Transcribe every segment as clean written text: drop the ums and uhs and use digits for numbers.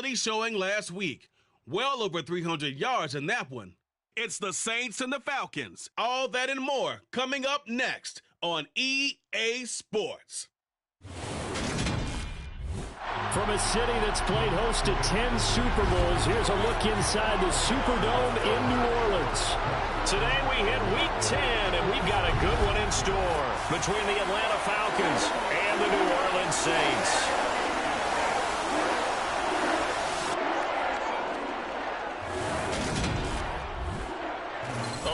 quality showing last week. Well over 300 yards in that one. It's the Saints and the Falcons. All that and more coming up next on EA Sports. From a city that's played host to 10 Super Bowls, here's a look inside the Superdome in New Orleans. Today we hit Week 10, and we've got a good one in store between the Atlanta Falcons and the New Orleans Saints.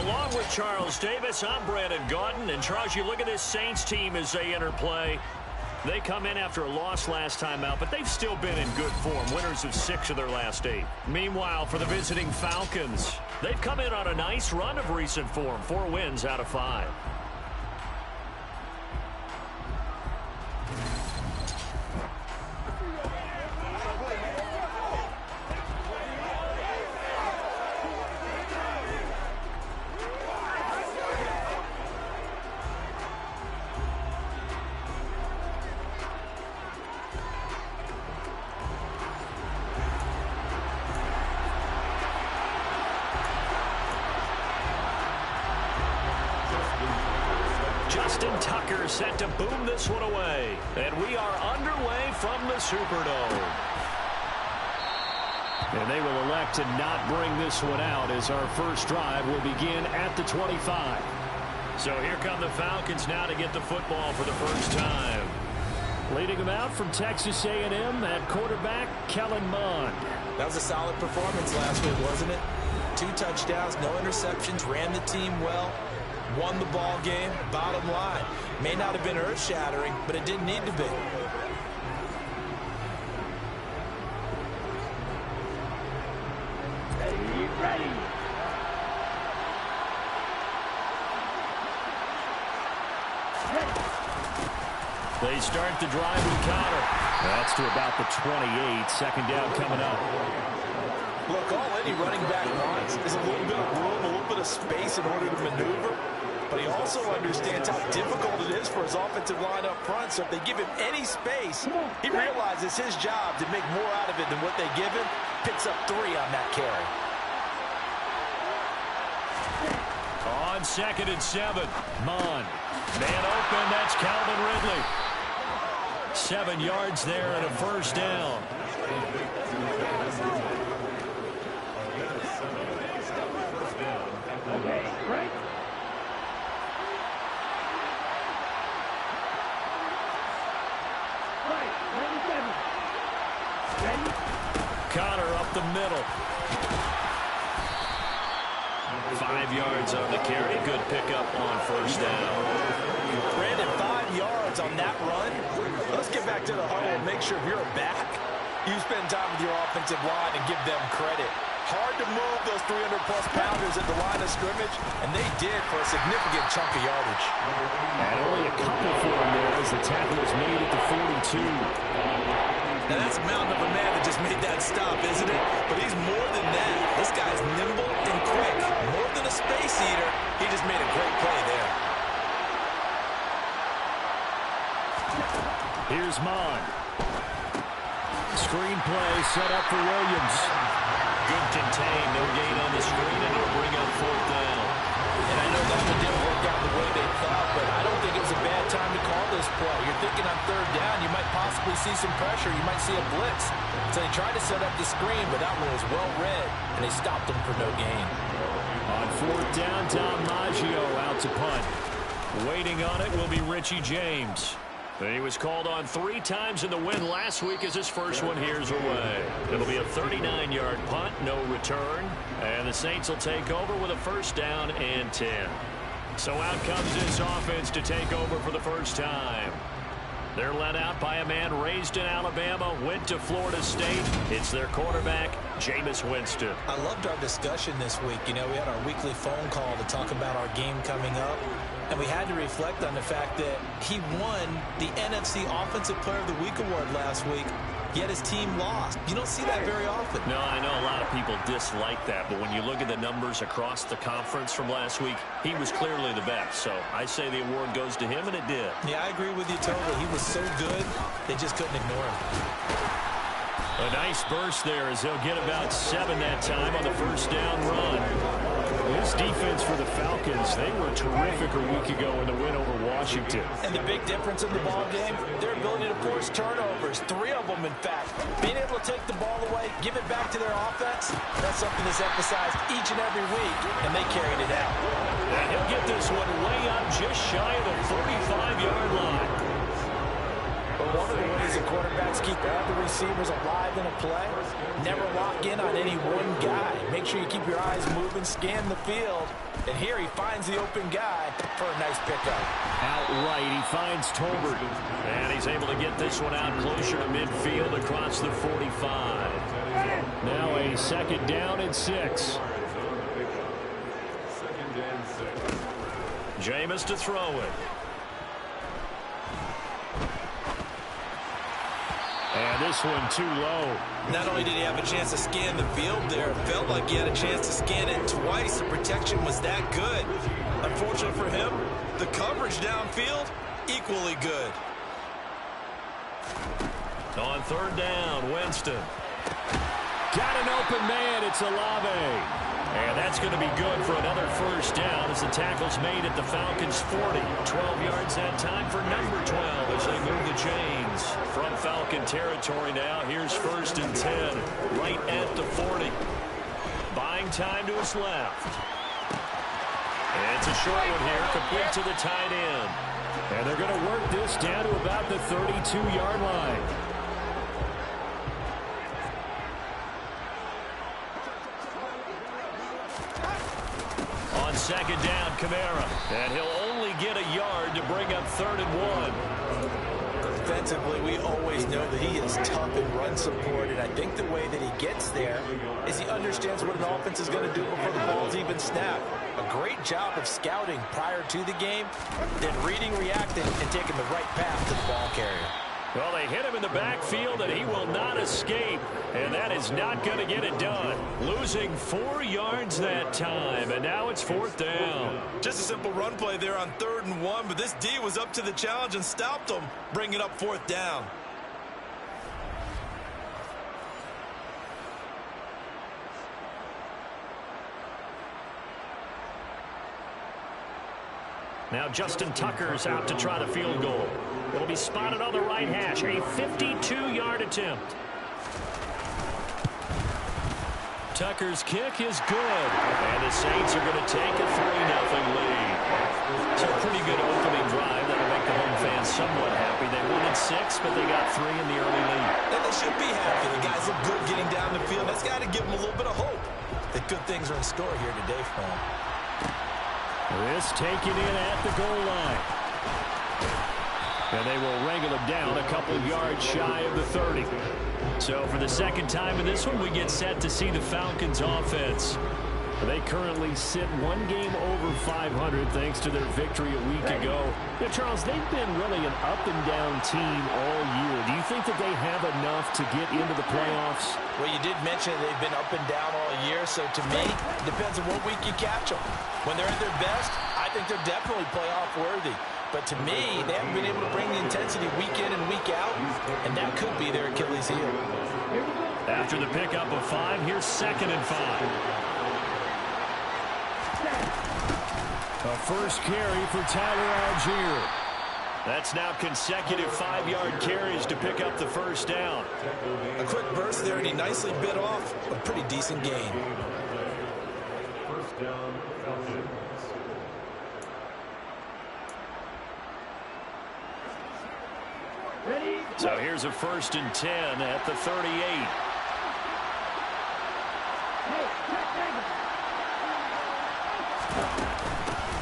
Along with Charles Davis, I'm Brandon Gaudin. And Charles, you look at this Saints team as they enter play. They come in after a loss last time out, but they've still been in good form, winners of 6 of their last 8. Meanwhile, for the visiting Falcons, they've come in on a nice run of recent form, 4 wins out of 5. Set to boom this one away. And we are underway from the Superdome. And they will elect to not bring this one out as our first drive will begin at the 25. So here come the Falcons now to get the football for the first time. Leading them out from Texas A&M at quarterback, Kellen Mond. That was a solid performance last week, wasn't it? 2 touchdowns, no interceptions, ran the team well. Won the ball game, bottom line. May not have been earth-shattering, but it didn't need to be. Ready. They start the drive with Connor. That's to about the 28. Second down coming up. Look, all any running back wants is a little bit of room, a little bit of space in order to maneuver. But he also understands how difficult it is for his offensive line up front. So if they give him any space, he realizes his job to make more out of it than what they give him. Picks up 3 on that carry. On 2nd and 7. Mond. Man open, that's Calvin Ridley. 7 yards there and a first down. Okay, right. Connor up the middle. 5 yards on the carry. Good pickup on first down. Brandon, 5 yards on that run. Let's get back to the huddle and make sure if you're back, you spend time with your offensive line and give them credit. Hard to move those 300-plus pounders at the line of scrimmage, and they did for a significant chunk of yardage. And only a couple for him there as the tackle was made at the 42. Now that's a mountain of a man that just made that stop, isn't it? But he's more than that. This guy's nimble and quick. More than a space eater, he just made a great play there. Here's Mond. Screen play set up for Williams. Good contain, no gain on the screen, and it'll bring up 4th down. And I know that one didn't work out the way they thought, but I don't think it was a bad time to call this play. You're thinking on 3rd down, you might possibly see some pressure. You might see a blitz. So they tried to set up the screen, but that one was well read, and they stopped him for no gain. On 4th down, Tom Maggio out to punt. Waiting on it will be Richie James. He was called on 3 times in the win last week as his first one here's away. It'll be a 39-yard punt, no return. And the Saints will take over with a first down and 10. So out comes this offense to take over for the first time. They're led out by a man raised in Alabama, went to Florida State. It's their quarterback, Jameis Winston. I loved our discussion this week. You know, we had our weekly phone call to talk about our game coming up. And we had to reflect on the fact that he won the NFC Offensive Player of the Week award last week, yet his team lost. You don't see that very often. No, I know a lot of people dislike that, but when you look at the numbers across the conference from last week, he was clearly the best. So I say the award goes to him, and it did. Yeah, I agree with you totally. He was so good, they just couldn't ignore him. A nice burst there as they'll get about 7 that time on the first down run. This defense for the Falcons, they were terrific a week ago in the win over Washington. And the big difference in the ball game, their ability to force turnovers, 3 of them in fact. Being able to take the ball away, give it back to their offense, that's something that's emphasized each and every week, and they carried it out. And he'll get this one way up just shy of the 45-yard line. But one of the ways the quarterbacks keep all the receivers alive in a play, never lock in on any one guy. Make sure you keep your eyes moving, scan the field. And here he finds the open guy for a nice pickup. Outright, he finds Tolbert. And he's able to get this one out closer to midfield across the 45. Now a second down and 6. Jameis to throw it. And this one too low. Not only did he have a chance to scan the field there, it felt like he had a chance to scan it twice. The protection was that good. Unfortunately for him, the coverage downfield, equally good. On third down, Winston. Got an open man, it's Olave. And that's going to be good for another first down as the tackle's made at the Falcons' 40. 12 yards that time for number 12 as they move the chains. From Falcon territory now, here's first and 10, right at the 40. Buying time to his left. It's a short one here, complete to the tight end. And they're going to work this down to about the 32-yard line. Second down, Kamara. And he'll only get a yard to bring up 3rd and 1. Defensively, we always know that he is tough in run support, and I think the way that he gets there is he understands what an offense is going to do before the ball's even snapped. A great job of scouting prior to the game, then reading, reacting, and taking the right path to the ball carrier. Well, they hit him in the backfield, and he will not escape. And that is not going to get it done. Losing 4 yards that time, and now it's 4th down. Just a simple run play there on 3rd and 1, but this D was up to the challenge and stopped him, bringing up 4th down. Now Justin Tucker's out to try the field goal. It'll be spotted on the right hash. A 52-yard attempt. Tucker's kick is good. And the Saints are going to take a 3-0 lead. It's a pretty good opening drive. That'll make the home fans somewhat happy. They wanted 6, but they got 3 in the early lead. And they should be happy. The guys look good getting down the field. That's got to give them a little bit of hope that good things are in store here today for them. This taken in at the goal line. And they will wrangle him down a couple yards shy of the 30. So for the second time in this one, we get set to see the Falcons offense. They currently sit 1 game over 500 thanks to their victory a week ago. Now, Charles, they've been really an up-and-down team all year. Do you think that they have enough to get into the playoffs? Well, you did mention they've been up and down all year, so to me, it depends on what week you catch them. When they're at their best, I think they're definitely playoff-worthy. But to me, they haven't been able to bring the intensity week in and week out, and that could be their Achilles heel. After the pickup of 5, here's 2nd and 5. A first carry for Tyler Algier. That's now consecutive 5-yard carries to pick up the first down. A quick burst there, and he nicely bit off a pretty decent gain. First down, Falcons. So here's a 1st and 10 at the 38.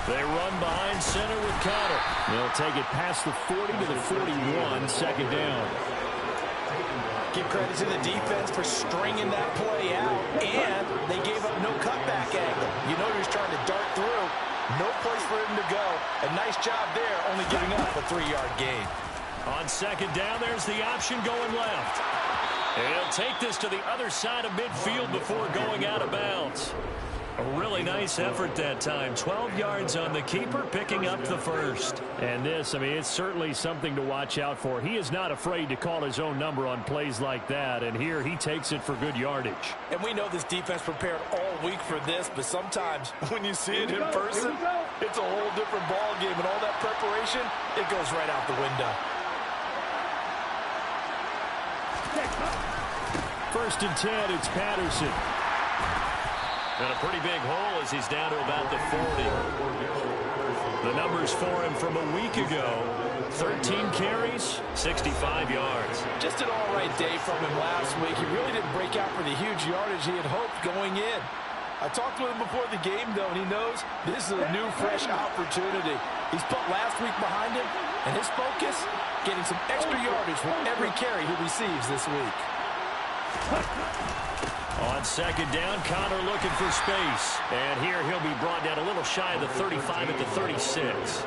They run behind center with Conner. They'll take it past the 40 to the 41, 2nd down. Give credit to the defense for stringing that play out, and they gave up no cutback angle. You know he was trying to dart through. No place for him to go. A nice job there, only giving up a 3-yard gain. On 2nd down, there's the option going left. And he'll take this to the other side of midfield before going out of bounds. A really nice effort that time. 12 yards on the keeper, picking up the first. And this, I mean, it's certainly something to watch out for. He is not afraid to call his own number on plays like that, and here he takes it for good yardage. And we know this defense prepared all week for this, but sometimes when you see it in person, it's a whole different ball game, and all that preparation, it goes right out the window. First and 10, it's Patterson. And a pretty big hole as he's down to about the 40. The numbers for him from a week ago: 13 carries, 65 yards. Just an all-right day from him last week. He really didn't break out for the huge yardage he had hoped going in. I talked with him before the game, though, and he knows this is a new, fresh opportunity. He's put last week behind him, and his focus, getting some extra yardage with every carry he receives this week. On second down, Connor looking for space. And here he'll be brought down a little shy of the 35 at the 36.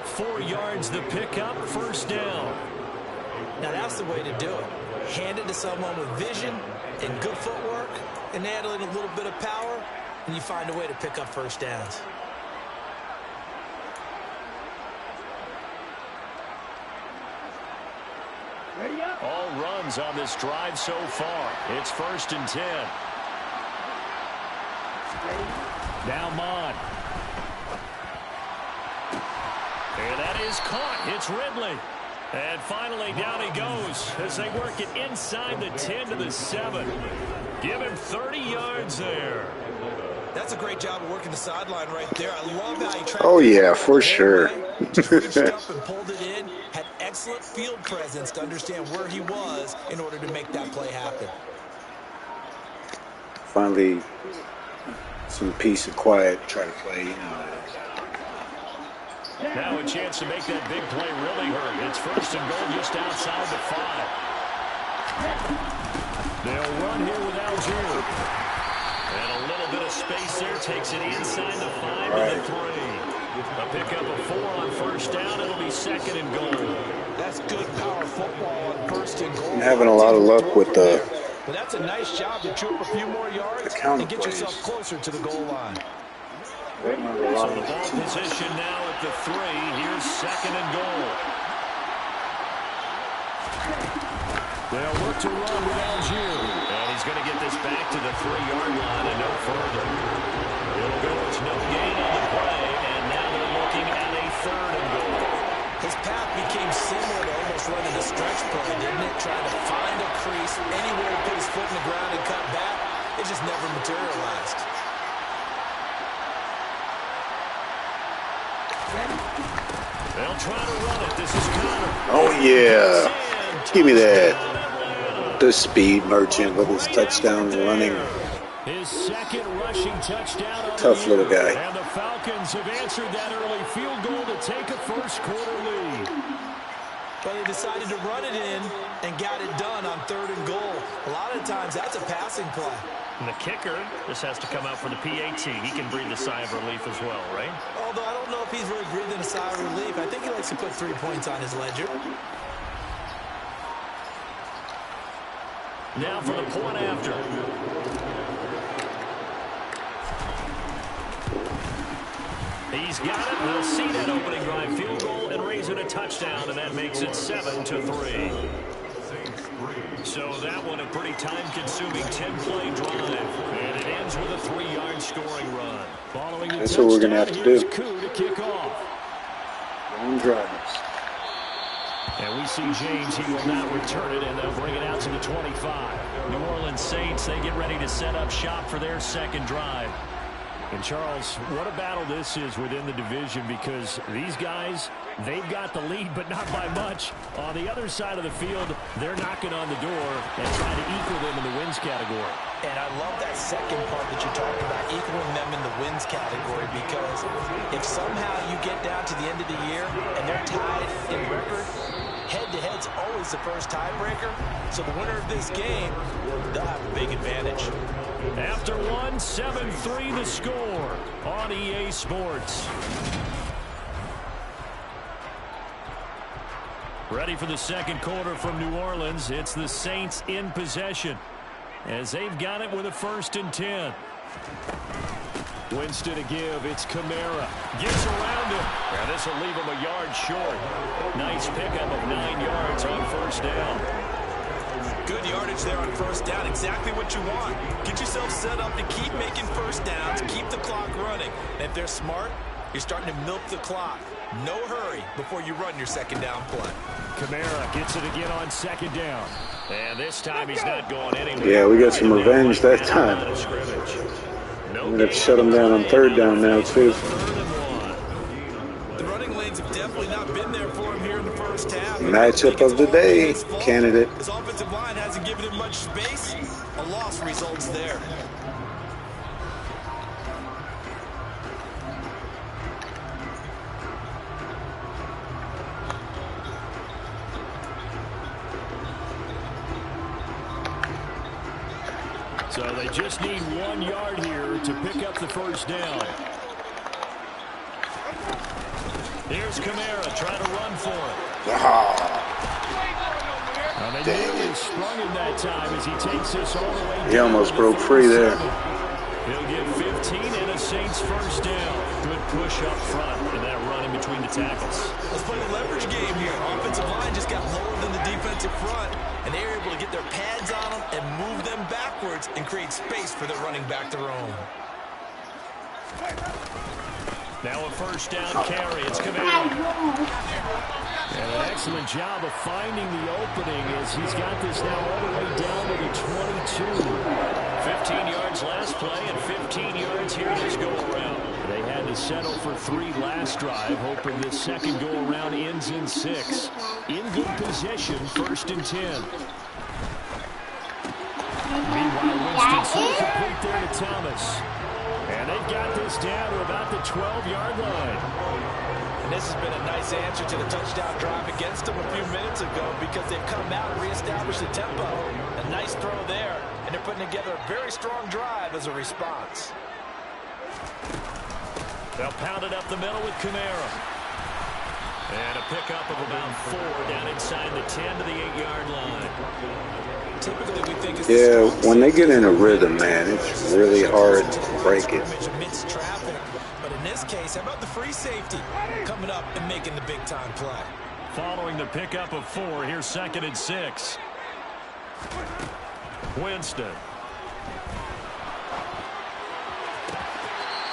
4 yards the pickup, first down. Now that's the way to do it. Hand it to someone with vision and good footwork, and add in a little bit of power, and you find a way to pick up first downs. All runs on this drive so far. It's first and 10. Now Mond. And that is caught. It's Ridley. And finally down he goes as they work it inside the 10 to the 7. Give him 30 yards there. That's a great job of working the sideline right there. I love how he tried. Oh, yeah, for sure. Just reached up and pulled it in. Had excellent field presence to understand where he was in order to make that play happen. Finally, some peace and quiet. Try to play, you know. Now a chance to make that big play really hurt. It's first and goal just outside the 5. They'll run here with Algier. And a little bit of space there, takes it inside the 5 to the 3. A pickup of 4 on first down. It'll be second and goal. That's good power football on first and goal. I'm having a lot of luck with the But that's a nice job to chew up a few more yards and get yourself closer to the goal line. So the ball position now at the 3. Here's second and goal. They'll look to run with Algier. And he's going to get this back to the 3-yard line and no further. It'll go. It's no gain on the play, and now they're looking at a third and goal. His path became similar to almost running a stretch play, didn't it? Trying to find a crease, anywhere to put his foot in the ground and cut back. It just never materialized. They'll try to run it. This is Connor. Oh, yeah. Give me that. The speed merchant with his touchdowns running. His second rushing touchdown. Tough little guy. And the Falcons have answered that early field goal to take a first-quarter lead. But they decided to run it in and got it done on third and goal. A lot of times that's a passing play. And the kicker just has to come out for the PAT. He can breathe a sigh of relief as well, right? Although I don't know if he's really breathing a sigh of relief. I think he likes to put 3 points on his ledger. Now for the point after. He's got it. They'll see that opening drive field goal and raise it a touchdown, and that makes it 7-3. So that one a pretty time-consuming 10-play drive, and it ends with a 3-yard scoring run. Following the That's what we're going to have to do. Coup to kick off. Long drives. And we see James. He will not return it, and they'll bring it out to the 25. New Orleans Saints, they get ready to set up shop for their second drive. And, Charles, what a battle this is within the division, because these guys, they've got the lead, but not by much. On the other side of the field, they're knocking on the door and trying to equal them in the wins category. And I love that second part that you talked about, equaling them in the wins category, because if somehow you get down to the end of the year and they're tied in record, head-to-head's always the first tiebreaker. So the winner of this game, they'll have a big advantage. After one, 7-3 the score on EA Sports. Ready for the second quarter from New Orleans. It's the Saints in possession as they've got it with a 1st and 10. Winston to give. It's Kamara. Gets around him. And this will leave him a yard short. Nice pickup of 9 yards on first down. Good yardage there on first down. Exactly what you want. Get yourself set up to keep making first downs, keep the clock running. And if they're smart, you're starting to milk the clock. No hurry before you run your second down play. Kamara gets it again on second down. And this time he's not going anywhere. Yeah, we got some revenge that time. I'm going to have to shut him down on third down now, too. The running lanes have definitely not been there for him here in the first half. Matchup of the day, candidate. His offensive line hasn't given him much space. A loss results there. So they just need 1 yard here to pick up the first down. Here's Kamara trying to run for it. Well, they nearly sprung him that time as he takes this all the way down. He almost broke free there. He'll get 15 and a Saints first down. Good push up front and that run in between the tackles. Let's play the leverage game here. Offensive line just got lower than the defensive front, and they were able to get their pads on them and move them backwards and create space for their running back to roam. Now a first down carry. It's Kamara. And an excellent job of finding the opening as he's got this now all the way down to the 22. 15 yards last play and 15 yards here this go-around. They had to settle for 3 last drive, hoping this second go-around ends in 6. In good position, 1st and 10. Meanwhile, Winston complete there to Thomas. And they've got this down to about the 12-yard line. And this has been a nice answer to the touchdown drive against them a few minutes ago because they've come out and reestablished the tempo. A nice throw there, and they're putting together a very strong drive as a response. They'll pound it up the middle with Kamara. And a pickup of about 4 down inside the 10 to the 8-yard line. Typically, we think Yeah, when they get in a rhythm, man, it's really hard to break it. Amidst traffic. But in this case, how about the free safety coming up and making the big-time play? Following the pickup of 4, here's 2nd and 6. Winston.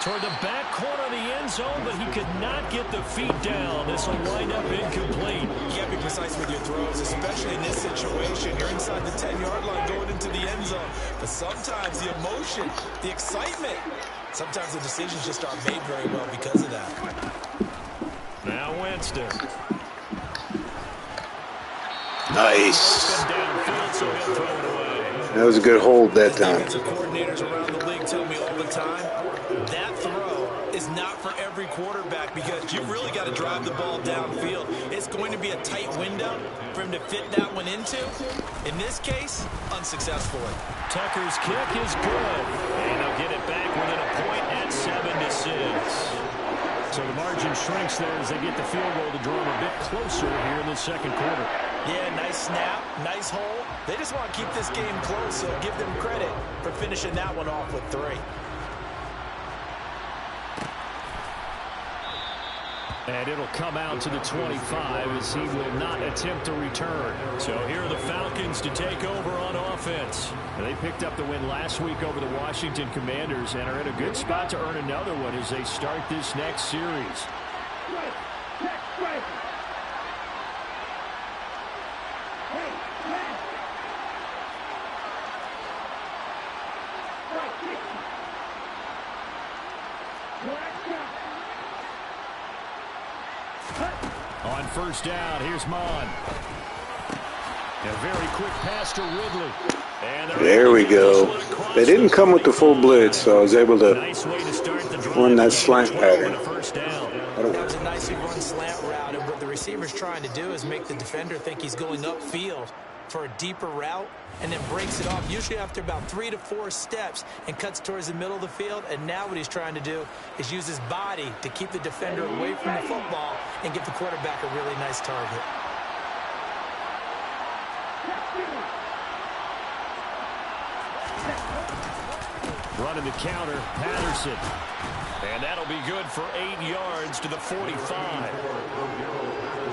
Toward the back corner of the end zone, but he could not get the feet down. This will wind up incomplete. You can't be precise with your throws, especially in this situation. You're inside the 10-yard line going into the end zone. But sometimes the emotion, the excitement, sometimes the decisions just aren't made very well because of that. Now Winston. Nice. That was a good hold that time. Defensive coordinators around the league tell me all the time, that throw is not for every quarterback because you really got to drive the ball downfield. It's going to be a tight window for him to fit that one into. In this case, unsuccessfully. Tucker's kick is good. And they'll get it back within a point at 7-6. So the margin shrinks there as they get the field goal to draw them a bit closer here in the second quarter. Yeah, nice snap, nice hole. They just want to keep this game close, so give them credit for finishing that one off with 3. And it'll come out to the 25 as he will not attempt to return. So here are the Falcons to take over on offense. They picked up the win last week over the Washington Commanders and are in a good spot to earn another one as they start this next series. On first down, here's Mon. A very quick pass to Ridley. And there we go. They didn't come with the full blitz, so I was able to run that slant pattern. That was a nicely run slant route, and what the receiver's trying to do is make the defender think he's going upfield for a deeper route, and then breaks it off, usually after about 3 to 4 steps, and cuts towards the middle of the field. And now what he's trying to do is use his body to keep the defender away from the football and give the quarterback a really nice target. Running the counter, Patterson. And that'll be good for 8 yards to the 45.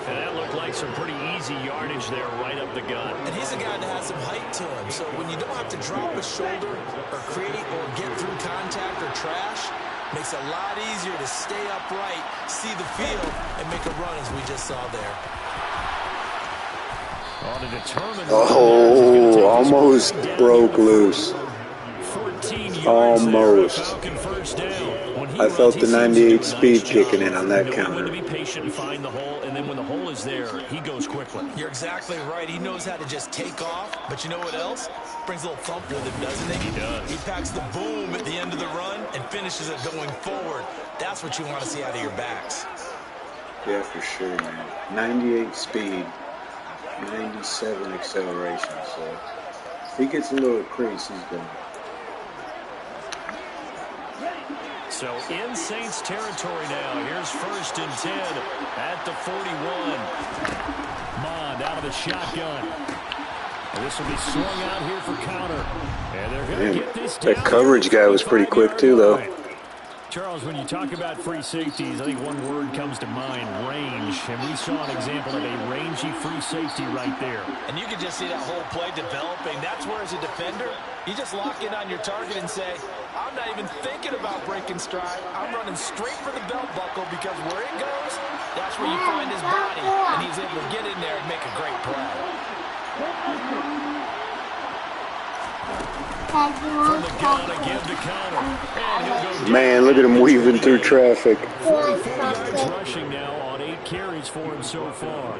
And that looked like some pretty easy yardage there right up the gut. And he's a guy that has some height to him. So when you don't have to drop a shoulder or create or get through contact or trash, makes it a lot easier to stay upright, see the field, and make a run as we just saw there. Oh, almost broke loose. Almost. I felt the 98 speed kicking in on that counter. To be patient and find the hole, and then when the hole is there, he goes quickly. You're exactly right. He knows how to just take off, but you know what else? Brings a little thump with him, doesn't he? He does. He packs the boom at the end of the run and finishes it going forward. That's what you want to see out of your backs. Yeah, for sure, man. 98 speed, 97 acceleration. So if he gets a little crease, he's going. So in Saints territory now. Here's 1st and 10 at the 41. Mond out of the shotgun. And this will be swung out here for counter. And they're going to get this down. That coverage guy was pretty quick too, though. Charles, when you talk about free safeties, I think one word comes to mind, range. And we saw an example of a rangy free safety right there. And you can just see that whole play developing. That's where, as a defender, you just lock in on your target and say, I'm not even thinking about breaking stride. I'm running straight for the belt buckle, because where it goes, that's where you find his body. And he's able to get in there and make a great play. From the gun again to counter. And he'll go Man, look at him weaving through traffic. 44 yards rushing now on 8 carries for him so far.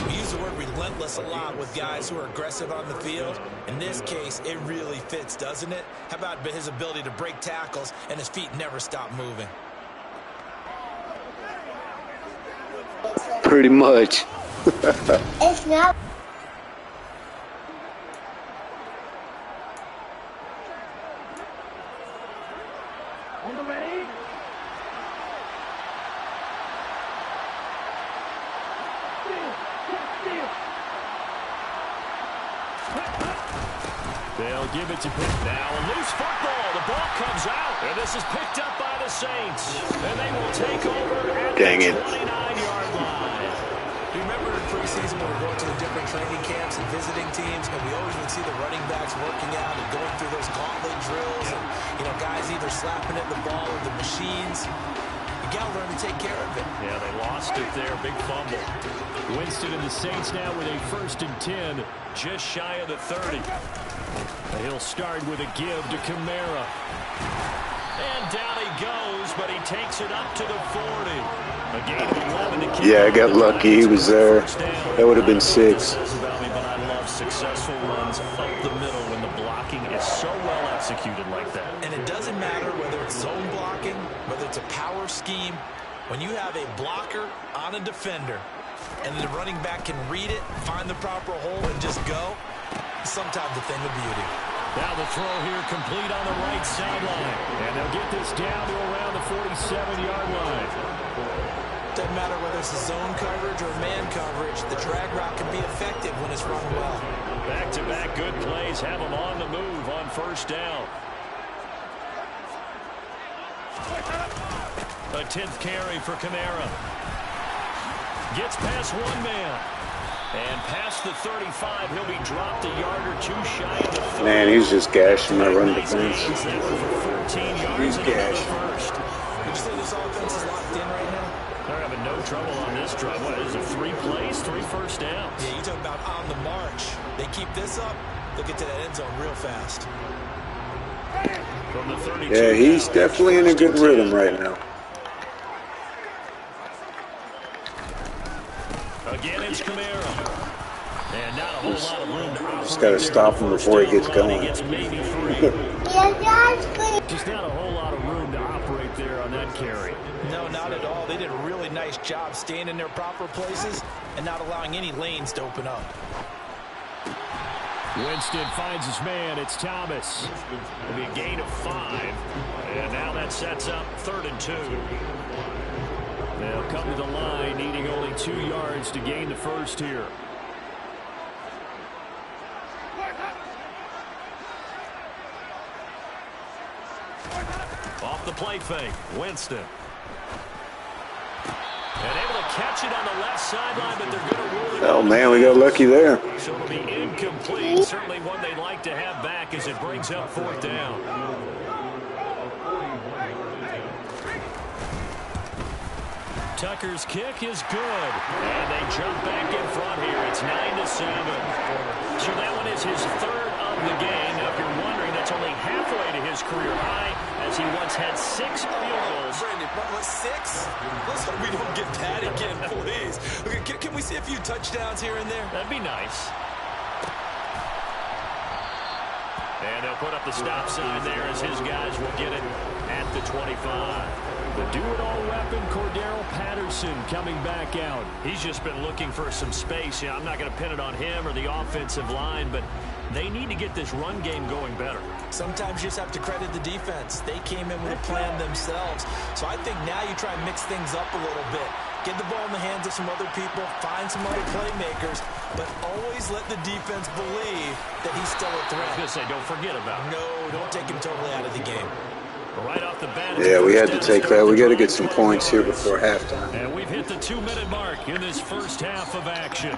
We use the word relentless a lot with guys who are aggressive on the field. In this case, it really fits, doesn't it? How about his ability to break tackles and his feet never stop moving? Pretty much. It's not. On the ready? They'll give it to Pitt. Now a loose football. The ball comes out. And this is picked up by the Saints. And they will take over at the 29-yard line. Do you remember in preseason when we were going to the different training camps and visiting teams, and we always would see the running backs working out and going through those gauntlet drills, and, you know, guys either slapping at the ball or the machines. You got to learn to take care of it. Yeah, they lost it there. Big fumble. Winston and the Saints now with a 1st and 10, just shy of the 30. He'll start with a give to Kamara. And down he goes, but he takes it up to the 40. A gain of 11 to keep. Yeah, I got lucky. He was there. That would have been 6. But I love successful runs up the middle when the blocking is so well executed like that. And it doesn't matter whether it's zone blocking, whether it's a power scheme. When you have a blocker on a defender and the running back can read it, find the proper hole, and just go, sometimes a thing of beauty. Now the throw here complete on the right sideline. And they'll get this down to around the 47-yard line. Doesn't matter whether it's a zone coverage or man coverage, the drag route can be effective when it's run well. Back-to-back good plays have them on the move on 1st down. A 10th carry for Kamara. Gets past one man. And past the 35, he'll be dropped a yard or two shy of the 30. Man, he's just gashing my run defense. He's gashing. Would you say this offense is locked in right now? They're having no trouble on this drive. What is it, 3 plays, 3 first downs? Yeah, you talk about on the march. They keep this up, they'll get to that end zone real fast. From the 32 Yeah, he's definitely in a good rhythm right now. Again, it's Kamara. And not a whole lot of room to operate. Just got to stop him before he gets going. Just not a whole lot of room to operate there on that carry. No, not at all. They did a really nice job staying in their proper places and not allowing any lanes to open up. Winston finds his man. It's Thomas. It'll be a gain of 5. And now that sets up 3rd and 2. They'll come to the line, needing only 2 yards to gain the first here. Off the play fake, Winston. And able to catch it on the left sideline, but they're going to rule it. Oh, man, we got lucky there. So it'll be incomplete. Certainly one they'd like to have back as it brings up 4th down. Tucker's kick is good. And they jump back in front here. It's 9-7. So that one is his 3rd of the game. Now, if you're wondering, that's only halfway to his career high, as he once had 6 field goals. Brandon, what, 6? Let's hope we don't get that again, please. Okay, can we see a few touchdowns here and there? That'd be nice. And they'll put up the stop sign there as his guys will get it at the 25. The do-it-all weapon, Cordero Patterson, coming back out. He's just been looking for some space. I'm not going to pin it on him or the offensive line, but they need to get this run game going better. Sometimes you just have to credit the defense. They came in with a plan themselves. So I think now you try and mix things up a little bit. Get the ball in the hands of some other people, find some other playmakers, but always let the defense believe that he's still a threat. I was going to say, don't forget about him. No, don't take him totally out of the game. Right off the bat. Yeah, we had to take that. We got to get some points here before halftime. And we've hit the 2-minute mark in this first half of action.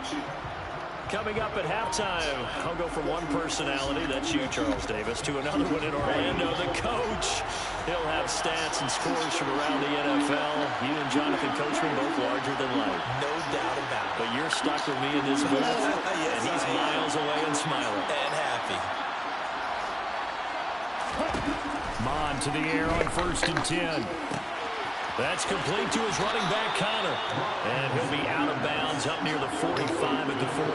Coming up at halftime, I'll go from one personality, that's you, Charles Davis, to another one in Orlando, the coach. He'll have stats and scores from around the NFL. You and Jonathan Coachman both larger than life. No doubt about it. But you're stuck with me in this booth, yes, and he's miles away and smiling. And happy. Mon to the air on 1st and 10. That's complete to his running back, Connor. And he'll be out of bounds up near the 45 at the 44.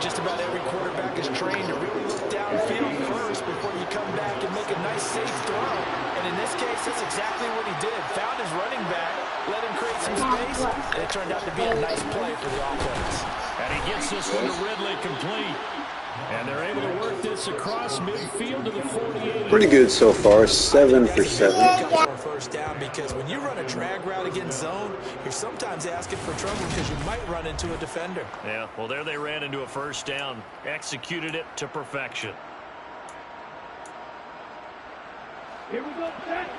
Just about every quarterback is trained to really look downfield first before you come back and make a nice, safe throw. And in this case, that's exactly what he did. Found his running back, let him create some space, and it turned out to be a nice play for the offense. And he gets this one to Ridley complete. And they're able to work this across midfield to the 48. Pretty good so far, 7 for 7. First down, because when you run a drag route against zone, you're sometimes asking for trouble because you might run into a defender. Yeah, well, there they ran into a first down, executed it to perfection. Here we go, set.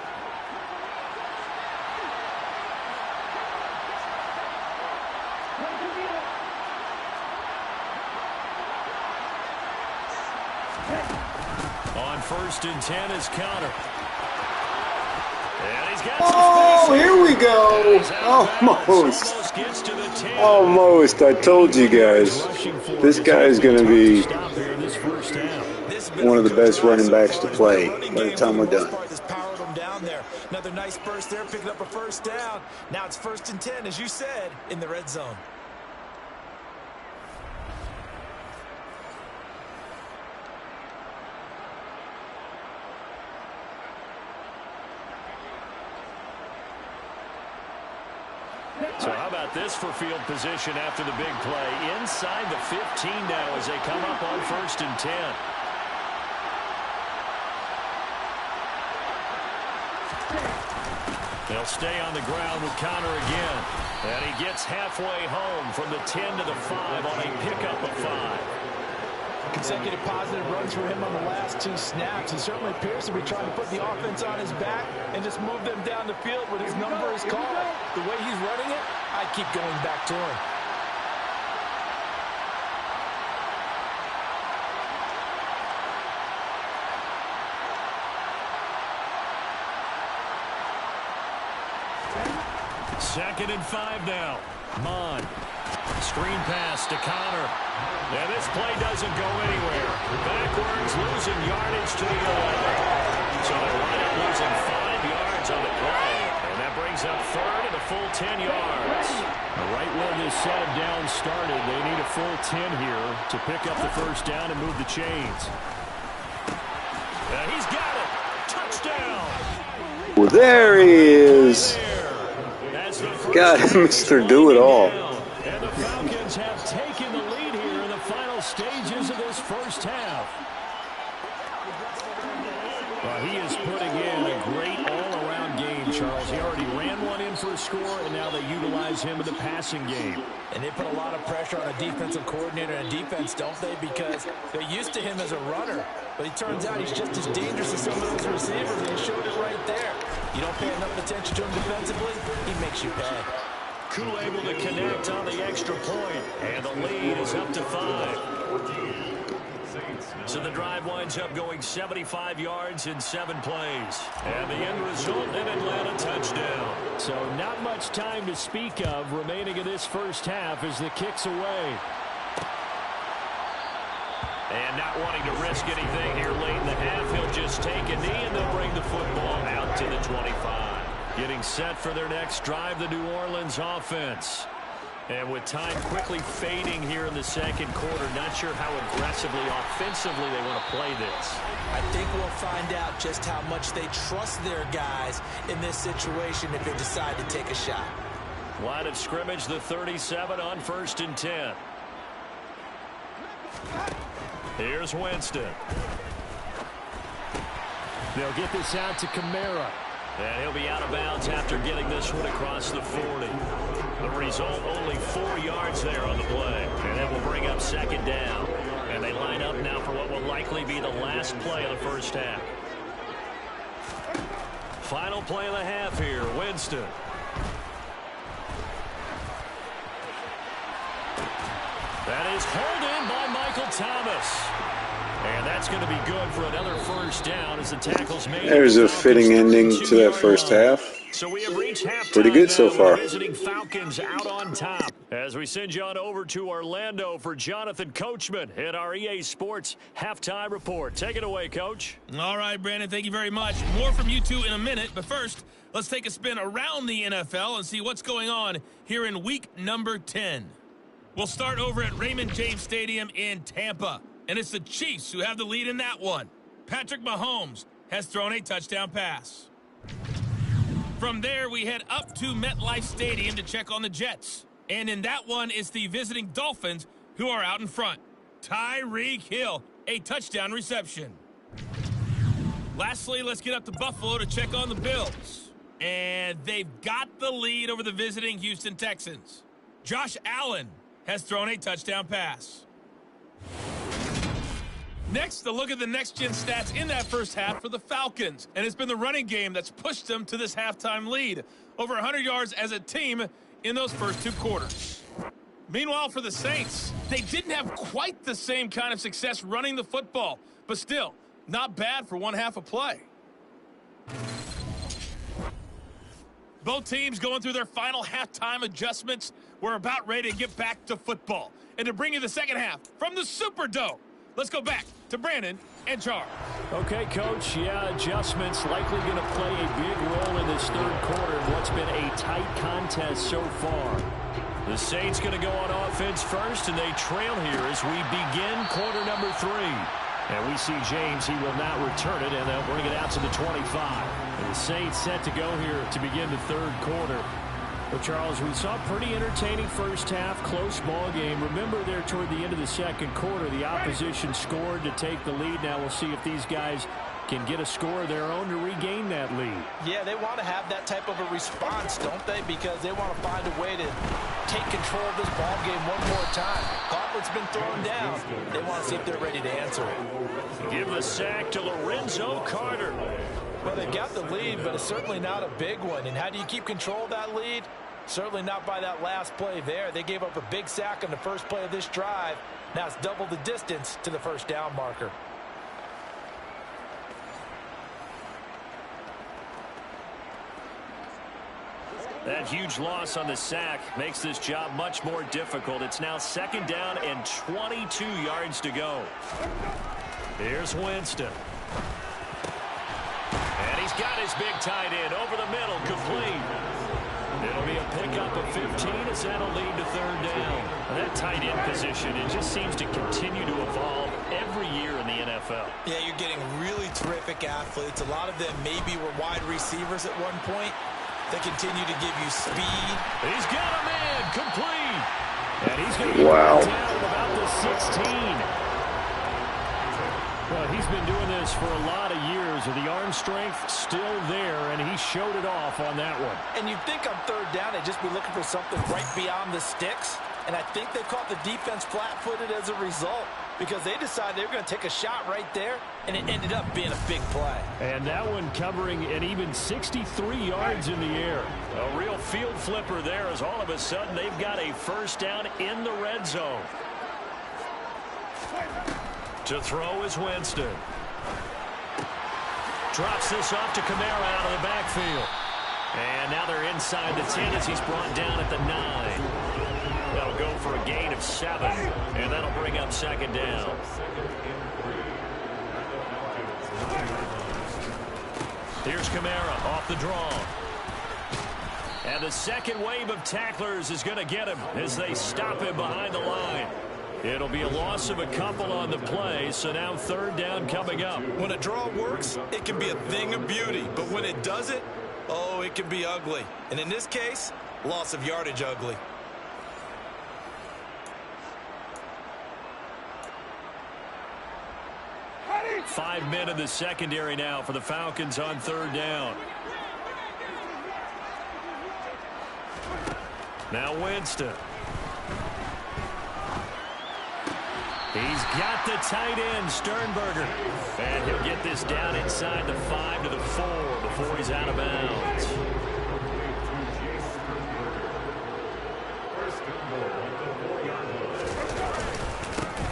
On 1st and 10 is Connor. And he's got Oh, here we go. Almost. Almost. I told you guys. This guy is going to be one of the best running backs to play by the time we're done. Another nice burst there, picking up a first down. Now it's 1st and 10, as you said, in the red zone. So how about this for field position after the big play? Inside the 15 now as they come up on 1st and 10. They'll stay on the ground with Connor again. And he gets halfway home from the 10 to the 5 on a pickup of 5. Consecutive positive runs for him on the last 2 snaps. He certainly appears to be trying to put the offense on his back and just move them down the field when his number is called. The way he's running it, I keep going back to him. Second and 5 now. Mon. Screen pass to Connor. And this play doesn't go anywhere. Backwards, losing yardage to the 11. So they're right up losing 5 yards on the play. And that brings up 3rd and a full 10 yards. Right where this set of down started, they need a full 10 here to pick up the first down and move the chains. He's got it. Touchdown. Well, there he is. God, Mr. Do-It-All. And the Falcons have taken the lead here in the final stages of this first half. Well, he is putting in a great all-around game, Charles. He already ran one in for a score, and now they utilize him in the passing game. And they put a lot of pressure on a defensive coordinator and defense, don't they? Because they're used to him as a runner. But it turns out he's just as dangerous as some of those receivers, and he showed it right there. You don't pay enough attention to him defensively, he makes you pay. Koo able to connect on the extra point, and the lead is up to 5. So the drive winds up going 75 yards in 7 plays. And the end result, an Atlanta touchdown. So not much time to speak of remaining in this first half as the kick's away. And not wanting to risk anything here late in the half, he'll just take a knee and they'll bring the football out to the 25. Getting set for their next drive, the New Orleans offense. And with time quickly fading here in the second quarter, not sure how aggressively, offensively they want to play this. I think we'll find out just how much they trust their guys in this situation if they decide to take a shot. Line of scrimmage, the 37 on 1st and 10. Here's Winston. They'll get this out to Kamara. And he'll be out of bounds after getting this one across the 40. The result, only 4 yards there on the play. And that will bring up 2nd down. And they line up now for what will likely be the last play of the first half. Final play of the half here, Winston. That is hauled in by Michael Thomas. And that's going to be good for another first down as the tackle's made. There's a fitting ending to that first half. So we have reached halftime. Pretty good so far. Visiting Falcons out on top. As we send you on over to Orlando for Jonathan Coachman at our EA Sports Halftime Report. Take it away, Coach. All right, Brandon, thank you very much. More from you two in a minute, but first, let's take a spin around the NFL and see what's going on here in week number 10. We'll start over at Raymond James Stadium in Tampa. And it's the Chiefs who have the lead in that one. Patrick Mahomes has thrown a touchdown pass. From there, we head up to MetLife Stadium to check on the Jets. And in that one, it's the visiting Dolphins who are out in front. Tyreek Hill, a touchdown reception. Lastly, let's get up to Buffalo to check on the Bills. And they've got the lead over the visiting Houston Texans. Josh Allen has thrown a touchdown pass. Next, a look at the next-gen stats in that first half for the Falcons. And it's been the running game that's pushed them to this halftime lead. Over 100 yards as a team in those first 2 quarters. Meanwhile, for the Saints, they didn't have quite the same kind of success running the football. But still, not bad for one half of play. Both teams going through their final halftime adjustments. We're about ready to get back to football. And to bring you the second half from the Superdome, let's go back to Brandon and Charles. Okay, Coach. Yeah, adjustments likely going to play a big role in this third quarter in what's been a tight contest so far. The Saints going to go on offense first, and they trail here as we begin quarter number 3. And we see James. He will not return it, and they'll bring it out to the 25. And the Saints set to go here to begin the third quarter. Well, Charles, we saw a pretty entertaining first half, close ball game. Remember there toward the end of the second quarter, the opposition scored to take the lead. Now we'll see if these guys can get a score of their own to regain that lead. Yeah, they want to have that type of a response, don't they? Because they want to find a way to take control of this ball game one more time. Gauntlet's been thrown down. They want to see if they're ready to answer it. Give the sack to Lorenzo Carter. Well, they've got the lead, but it's certainly not a big one. And how do you keep control of that lead? Certainly not by that last play there. They gave up a big sack on the first play of this drive. Now it's double the distance to the first down marker. That huge loss on the sack makes this job much more difficult. It's now 2nd down and 22 yards to go. Here's Winston. And he's got his big tight end over the middle, complete. It'll be a pickup of 15 as that'll lead to 3rd down. That tight end position, it just seems to continue to evolve every year in the NFL. Yeah, you're getting really terrific athletes. A lot of them maybe were wide receivers at one point. They continue to give you speed. He's got a man, complete. And he's going to be down at about the 16. Well, he's been doing this for a lot of years, with the arm strength still there, and he showed it off on that one. And you'd think on third down they'd just be looking for something right beyond the sticks, and I think they caught the defense flat-footed as a result, because they decided they were going to take a shot right there, and it ended up being a big play. And that one covering an even 63 yards in the air. A real field flipper there, as all of a sudden they've got a first down in the red zone. To throw is Winston. Drops this off to Kamara out of the backfield. And now they're inside the 10 as he's brought down at the 9. That'll go for a gain of 7, and that'll bring up second down. Here's Kamara off the draw. And the second wave of tacklers is going to get him as they stop him behind the line. It'll be a loss of a couple on the play, so now third down coming up. When a draw works, it can be a thing of beauty, but when it doesn't, oh, it can be ugly. And in this case, loss of yardage ugly. Ready? 5 men in the secondary now for the Falcons on third down. Now Winston. He's got the tight end, Sternberger. And he'll get this down inside the 5 to the 4 before he's out of bounds.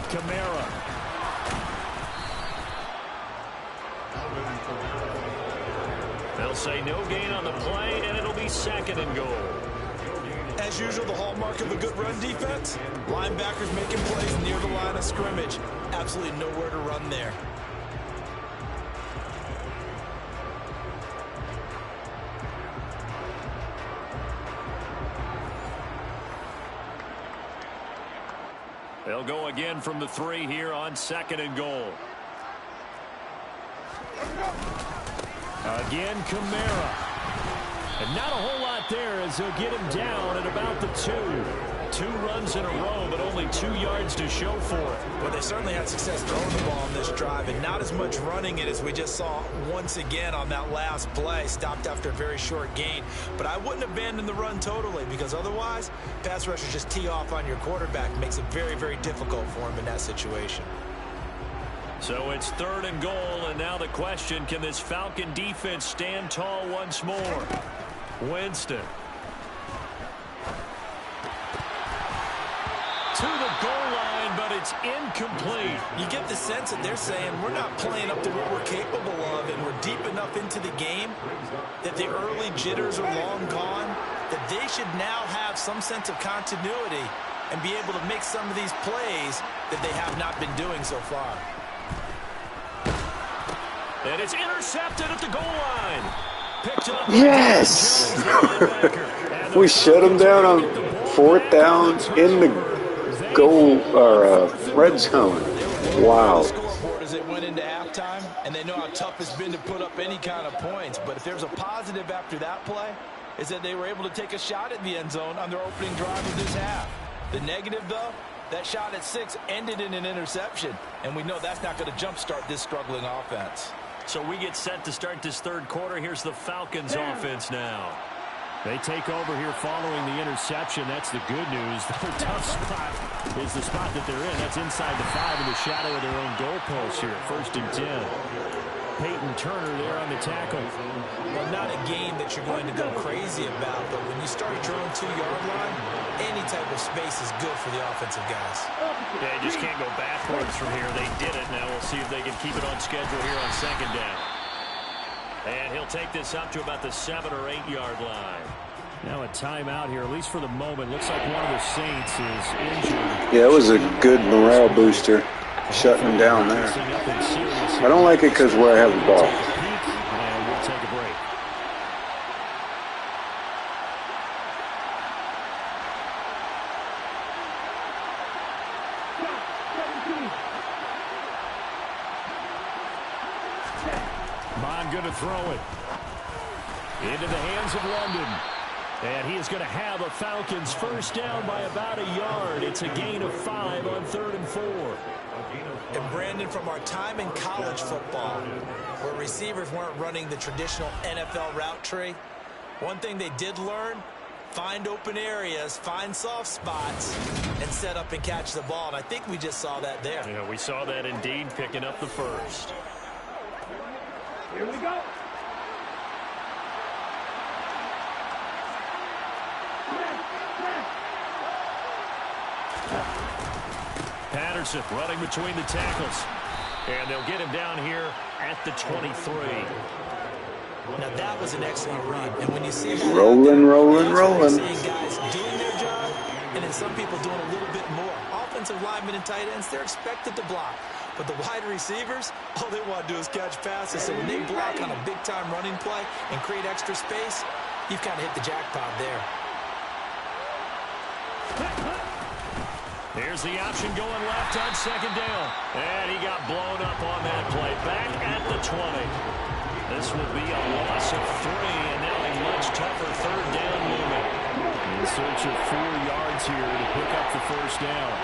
Kamara. They'll say no gain on the play, and it'll be second and goal. As usual, the hallmark of a good run defense, linebackers making plays near the line of scrimmage. Absolutely nowhere to run there. They'll go again from the 3 here on second and goal. Again, Kamara. And not a whole lot there as he'll get him down at about the 2. 2 runs in a row, but only 2 yards to show for it. Well, they certainly had success throwing the ball on this drive, and not as much running it as we just saw once again on that last play. Stopped after a very short gain. But I wouldn't abandon the run totally, because otherwise, pass rushers just tee off on your quarterback. Makes it very, very difficult for him in that situation. So it's third and goal, and now the question, can this Falcon defense stand tall once more? Winston. To the goal line, but it's incomplete. You get the sense that they're saying we're not playing up to what we're capable of, and we're deep enough into the game that the early jitters are long gone, that they should now have some sense of continuity and be able to make some of these plays that they have not been doing so far. And it's intercepted at the goal line. Picked up. Yes! We shut them down on 4th down in the goal or red zone. Wow. Scoreboard as it went into halftime, and they know how tough it's been to put up any kind of points. But if there's a positive after that play, is that they were able to take a shot at the end zone on their opening drive of this half. The negative, though, that shot at 6 ended in an interception, and we know that's not going to jumpstart this struggling offense. So we get set to start this third quarter. Here's the Falcons offense now. They take over here following the interception. That's the good news. The tough spot is the spot that they're in. That's inside the 5 in the shadow of their own goalpost here. 1st and 10. Peyton Turner there on the tackle. Well, not a game that you're going to go crazy about, but when you start at your own 2-yard line, any type of space is good for the offensive guys. Yeah, you just can't go backwards from here. They did it. Now we'll see if they can keep it on schedule here on second down. And he'll take this up to about the 7 or 8 yard line. Now a timeout here, at least for the moment. Looks like one of the Saints is injured. Yeah, it was a good morale booster, shutting them down there. I don't like it because where I have the ball. And we'll take a break. Mon going to throw it into the hands of London. And he is going to have a Falcons first down by about a yard. It's a gain of 5 on 3rd and 4. And Brandon, from our time in college football, where receivers weren't running the traditional NFL route tree, one thing they did learn, find open areas, find soft spots, and set up and catch the ball. And I think we just saw that there. Yeah, we saw that indeed, picking up the first. Here we go. Patterson running between the tackles. And they'll get him down here at the 23. Now, that was an excellent run. And when you see that rolling. seeing guys doing their job, and then some people doing a little bit more. Offensive linemen and tight ends, they're expected to block. But the wide receivers, all they want to do is catch passes. So when they block on a big-time running play and create extra space, you've kind of hit the jackpot there. Here's the option going left on second down. And he got blown up on that play. Back at the 20. This will be a loss of 3, and now a much tougher third down movement. In search of 4 yards here to pick up the first down.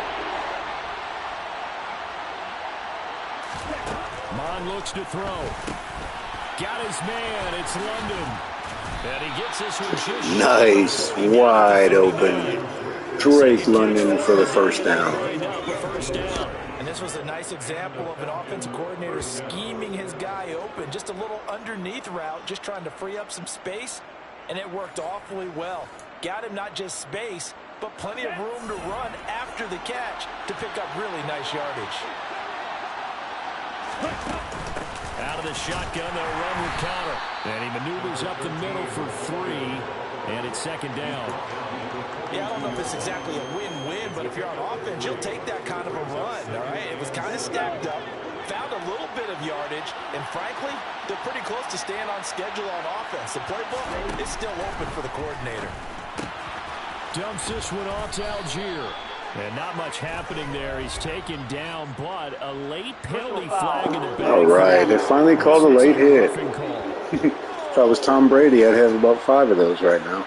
Mon looks to throw. Got his man. It's London. And he gets this one just Nice, wide open. Drake London for the first down. And this was a nice example of an offensive coordinator scheming his guy open. Just a little underneath route, just trying to free up some space, and it worked awfully well. Got him not just space, but plenty of room to run after the catch to pick up really nice yardage. Out of the shotgun, they'll run with counter. And he maneuvers up the middle for 3, and it's second down. Yeah, I don't know if it's exactly a win-win, but if you're on offense, you'll take that kind of a run, all right? It was kind of stacked up, found a little bit of yardage, and frankly, they're pretty close to staying on schedule on offense. The playbook is still open for the coordinator. Dumps this one off to Algier. And not much happening there. He's taken down, but a late penalty flag in the back. All right, they finally called a late hit. If I was Tom Brady, I'd have about 5 of those right now.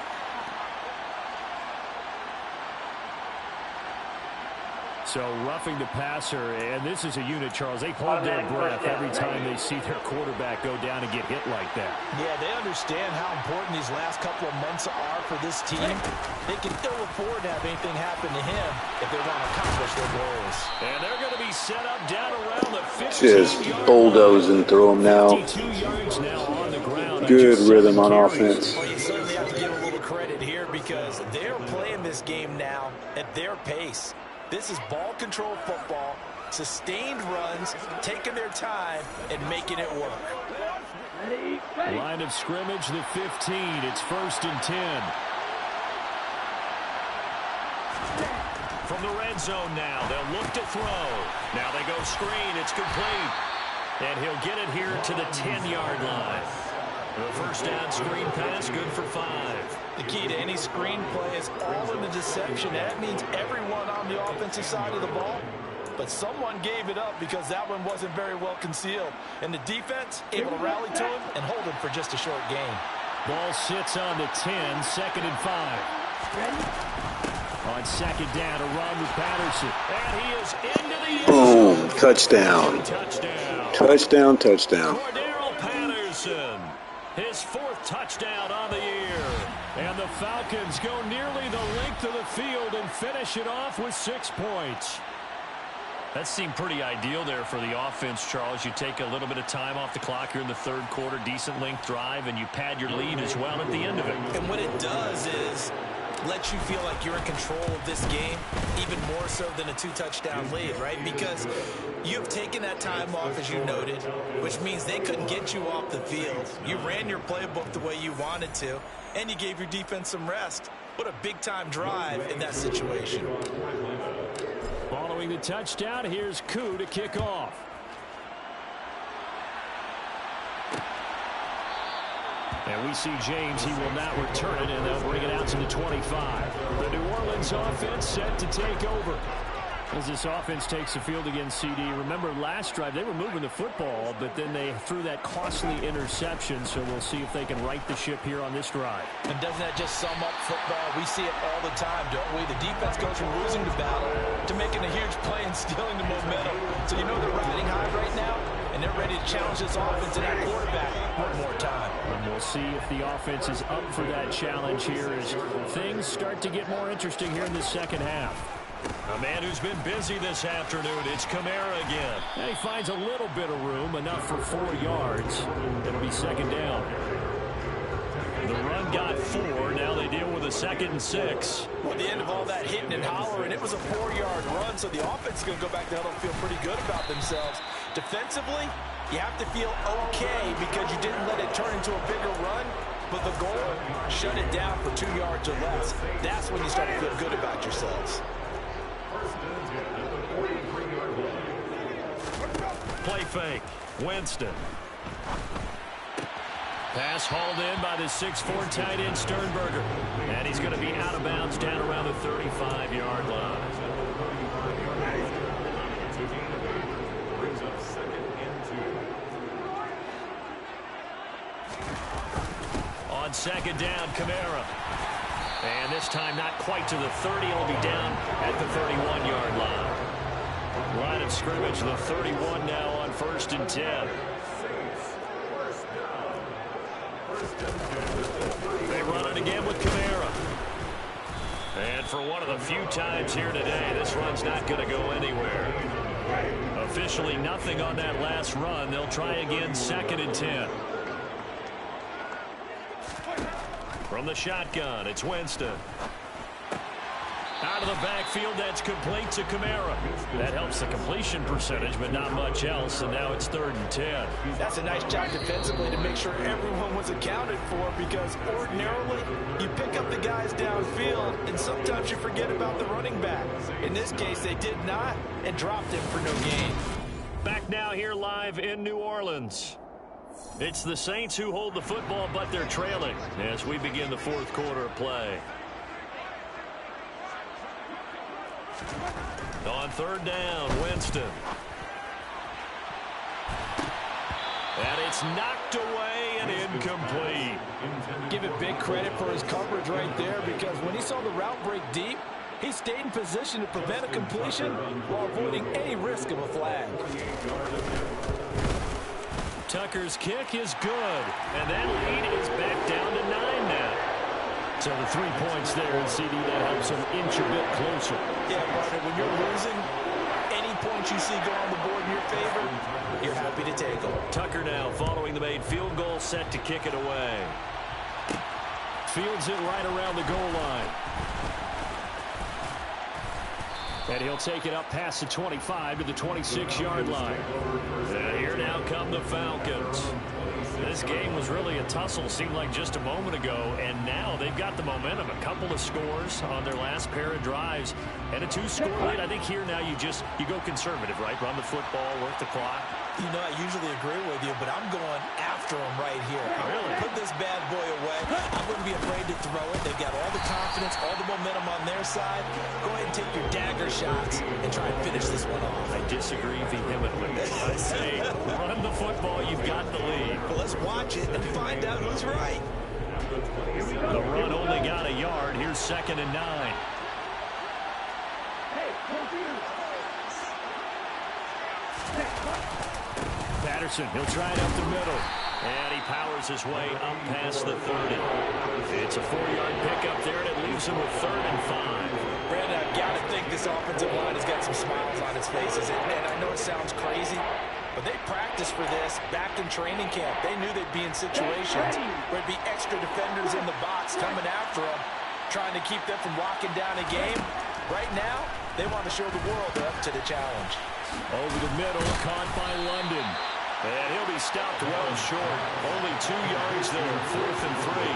So roughing the passer, and this is a unit, Charles. They hold their breath every time they see their quarterback go down and get hit like that. Yeah, they understand how important these last couple of months are for this team. They can ill afford to have anything happen to him if they want to accomplish their goals. And they're going to be set up down around the 15-yard Just bulldoze and throw them now. 52 yards now on the ground. Good rhythm on offense. Well, you certainly have to give a little credit here because they're playing this game now at their pace. This is ball control football, sustained runs, taking their time, and making it work. Line of scrimmage, the 15. It's 1st and 10. From the red zone now, they'll look to throw. Now they go screen. It's complete. And he'll get it here to the 10-yard line. The first down screen pass, good for 5. The key to any screen play is all in the deception. That means everyone on the offensive side of the ball. But someone gave it up because that one wasn't very well concealed. And the defense able to rally to him and hold him for just a short gain. Ball sits on the 10, 2nd and 5. On second down, a run with Patterson. And he is into the end Boom, zone. touchdown. Touchdown. Touchdown. Cordero Patterson. His 4th touchdown on the year. And the Falcons go nearly the length of the field and finish it off with 6 points. That seemed pretty ideal there for the offense, Charles. You take a little bit of time off the clock here in the 3rd quarter, decent length drive, and you pad your lead as well at the end of it. And what it does is let you feel like you're in control of this game, even more so than a 2-touchdown lead, right? Because you've taken that time off, as you noted, which means they couldn't get you off the field. You ran your playbook the way you wanted to, and you gave your defense some rest. What a big-time drive in that situation. Following the touchdown, here's Koo to kick off. And we see James. He will not return it, and they'll bring it out to the 25. The New Orleans offense set to take over. As this offense takes the field against CD, remember last drive they were moving the football, but then they threw that costly interception, so we'll see if they can right the ship here on this drive. And doesn't that just sum up football? We see it all the time, don't we? The defense goes from losing the battle to making a huge play and stealing the momentum. So you know they're riding high right now, and they're ready to challenge this offense and that quarterback one more time. And we'll see if the offense is up for that challenge here as things start to get more interesting here in the second half. A man who's been busy this afternoon, it's Kamara again. And he finds a little bit of room, enough for 4 yards. It'll be second down. The run got 4. Now they deal with a 2nd and 6. At the end of all that hitting and hollering, it was a 4-yard run, so the offense is going to go back to huddle and feel pretty good about themselves. Defensively, you have to feel okay because you didn't let it turn into a bigger run. But the goal, shut it down for 2 yards or less. That's when you start to feel good about yourselves. Play fake. Winston. Pass hauled in by the 6'4" tight end Sternberger. And he's going to be out of bounds down around the 35-yard line. On second down, Kamara. And this time not quite to the 30. It'll be down at the 31-yard line. Line of scrimmage, the 31 now on 1st and 10. They run it again with Kamara. And for one of the few times here today, this run's not going to go anywhere. Officially nothing on that last run. They'll try again 2nd and 10. From the shotgun, it's Winston. Out of the backfield, that's complete to Kamara. That helps the completion percentage, but not much else, and now it's 3rd and 10. That's a nice job defensively to make sure everyone was accounted for, because ordinarily you pick up the guys downfield, and sometimes you forget about the running back. In this case, they did not, and dropped him for no gain. Back now here live in New Orleans. It's the Saints who hold the football, but they're trailing as we begin the 4th quarter of play. On 3rd down, Winston. And it's knocked away and incomplete. Give it big credit for his coverage right there, because when he saw the route break deep, he stayed in position to prevent a completion while avoiding any risk of a flag. Tucker's kick is good, and that lead is back down to 9 now. So the 3 points there, and CD, that helps him inch a bit closer. Yeah, partner, when you're losing, any points you see go on the board in your favor, you're happy to take them. Tucker now following the made field goal, set to kick it away. Fields it right around the goal line. And he'll take it up past the 25 to the 26-yard line. And here now come the Falcons. This game was really a tussle, seemed like just a moment ago, and now they've got the momentum. A couple of scores on their last pair of drives, and a 2-score lead. I think here now you go conservative, right? Run the football, work the clock. You know, I usually agree with you, but I'm going after him right here. Really? Put this bad boy away. I wouldn't be afraid to throw it. They've got all the confidence, all the momentum on their side. Go ahead and take your dagger shots and try and finish this one off. I disagree vehemently. I say, run the football. You've got the lead. Well, let's watch it and find out who's right. The run only got a yard. Here's 2nd and 9. Patterson, he'll try it up the middle. And he powers his way up past the 30. It's a 4-yard pickup there, and it leaves him with 3rd and 5. Brandon, I've got to think this offensive line has got some smiles on its faces. And I know it sounds crazy, but they practiced for this back in training camp. They knew they'd be in situations where there'd be extra defenders in the box coming after them, trying to keep them from locking down a game. Right now, they want to show the world they're up to the challenge. Over the middle, caught by London. And he'll be stopped well short. Only 2 yards there, 4th and 3.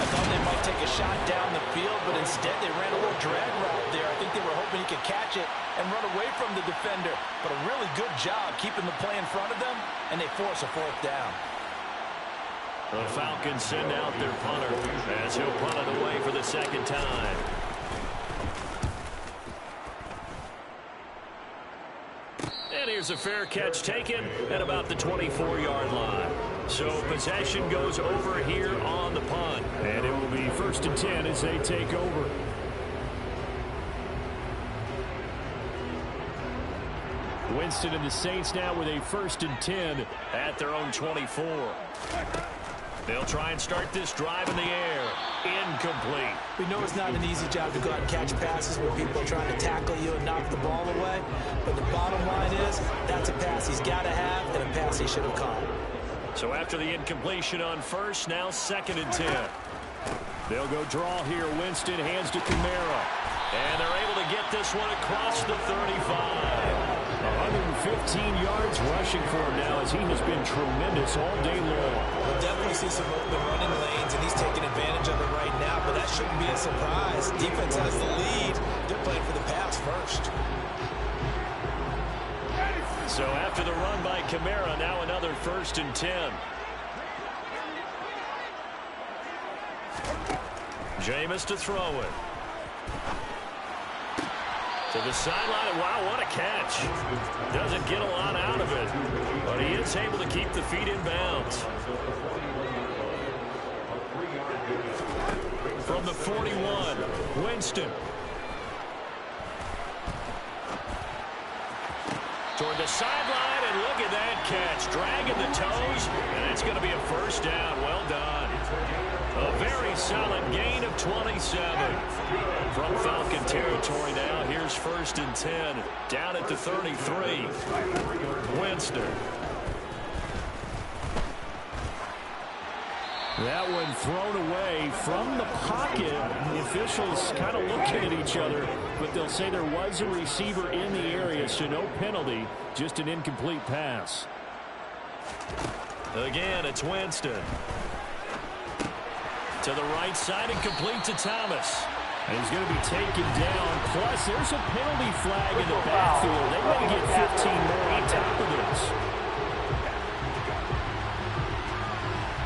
I thought they might take a shot down the field, but instead they ran a little drag route there. I think they were hoping he could catch it and run away from the defender. But a really good job keeping the play in front of them, and they force a 4th down. The Falcons send out their punter as he'll punt it away for the 2nd time. here's a fair catch taken at about the 24-yard line. So possession goes over here on the punt. And it will be 1st and 10 as they take over. Winston and the Saints now with a 1st and 10 at their own 24. They'll try and start this drive in the air. Incomplete. We know it's not an easy job to go out and catch passes when people are trying to tackle you and knock the ball away. But the bottom line is that's a pass he's got to have and a pass he should have caught. So after the incompletion on first, now 2nd and 10. They'll go draw here. Winston hands to Kamara. And they're able to get this one across the 35. 115 yards rushing for him now as he has been tremendous all day long. We'll definitely see some open running lanes, and he's taking advantage of it right now, but that shouldn't be a surprise. Defense has the lead. They're playing for the pass first. So after the run by Kamara, now another 1st and 10. Jameis to throw it. To the sideline. Wow, what a catch. Doesn't get a lot out of it, but he is able to keep the feet in bounds. From the 41, Winston. Toward the sideline, and look at that catch. Dragging the toes, and it's going to be a 1st down. Well done. A very solid gain of 27. From Falcon territory now, here's 1st and 10. Down at the 33. Winston. That one thrown away from the pocket. The officials kind of looking at each other, but they'll say there was a receiver in the area, so no penalty, just an incomplete pass. Again, it's Winston. To the right side and complete to Thomas. And he's going to be taken down. Plus, there's a penalty flag in the backfield. They may get 15 more on top of this.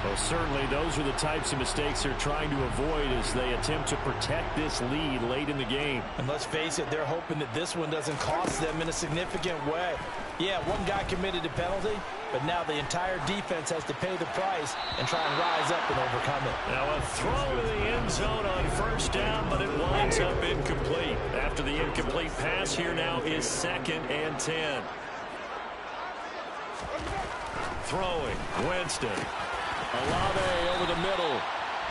Well, certainly those are the types of mistakes they're trying to avoid as they attempt to protect this lead late in the game. And let's face it, they're hoping that this one doesn't cost them in a significant way. Yeah, one guy committed a penalty, but now the entire defense has to pay the price and try and rise up and overcome it. Now a throw to the end zone on 1st down, but it winds up incomplete. After the incomplete pass, here now is 2nd and 10. Throwing, Winston. Olave over the middle.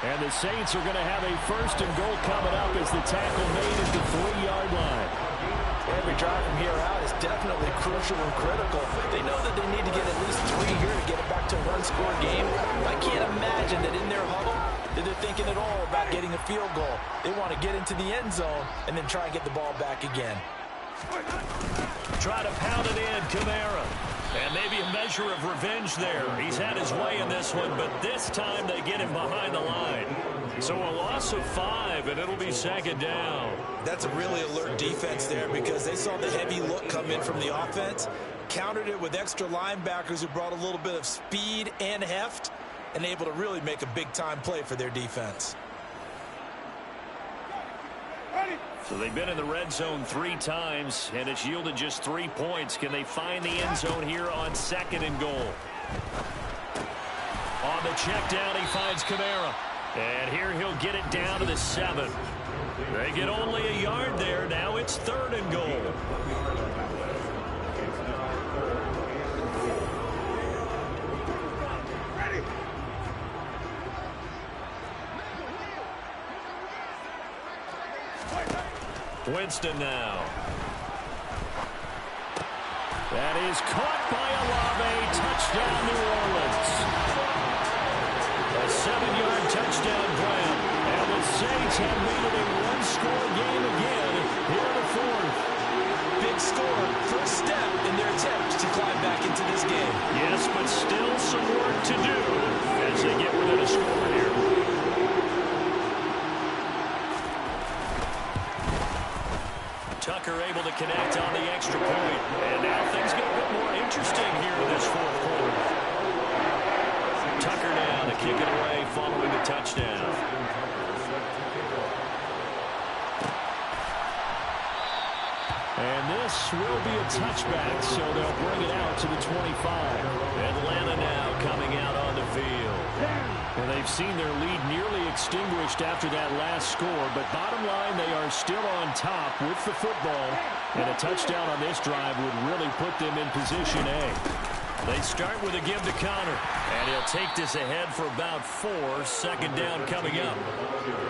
And the Saints are going to have a 1st and goal coming up as the tackle made at the 3-yard line. Every drive from here out is definitely crucial and critical. They know that they need to get at least 3 here to get it back to a one-score game. I can't imagine that in their huddle that they're thinking at all about getting a field goal. They want to get into the end zone and then try and get the ball back again. Try to pound it in, Kamara. And maybe a measure of revenge there. He's had his way in this one, but this time they get him behind the line. So a loss of 5, and it'll be 2nd down. That's a really alert defense there because they saw the heavy look come in from the offense, countered it with extra linebackers who brought a little bit of speed and heft, and able to really make a big-time play for their defense. So they've been in the red zone 3 times, and it's yielded just 3 points. Can they find the end zone here on 2nd and goal? On the check down, he finds Kamara. And here he'll get it down to the 7. They get only a yard there. Now it's 3rd and goal. Winston now. That is caught by Olave. Touchdown, New Orleans. A 7-yard touchdown grab. And the Saints have made it a one-score game again here in the 4th. Big score. First step in their attempt to climb back into this game. Yes, but still some work to do as they get within a score here. Tucker able to connect on the extra point. And now things get a bit more interesting here in this 4th quarter. Tucker now to kick it away following the touchdown. And this this will be a touchback, so they'll bring it out to the 25. Atlanta now coming out on the field. Well, they've seen their lead nearly extinguished after that last score, but bottom line, they are still on top with the football, and a touchdown on this drive would really put them in position A. They start with a give to Connor, and he'll take this ahead for about 4. Second down coming up.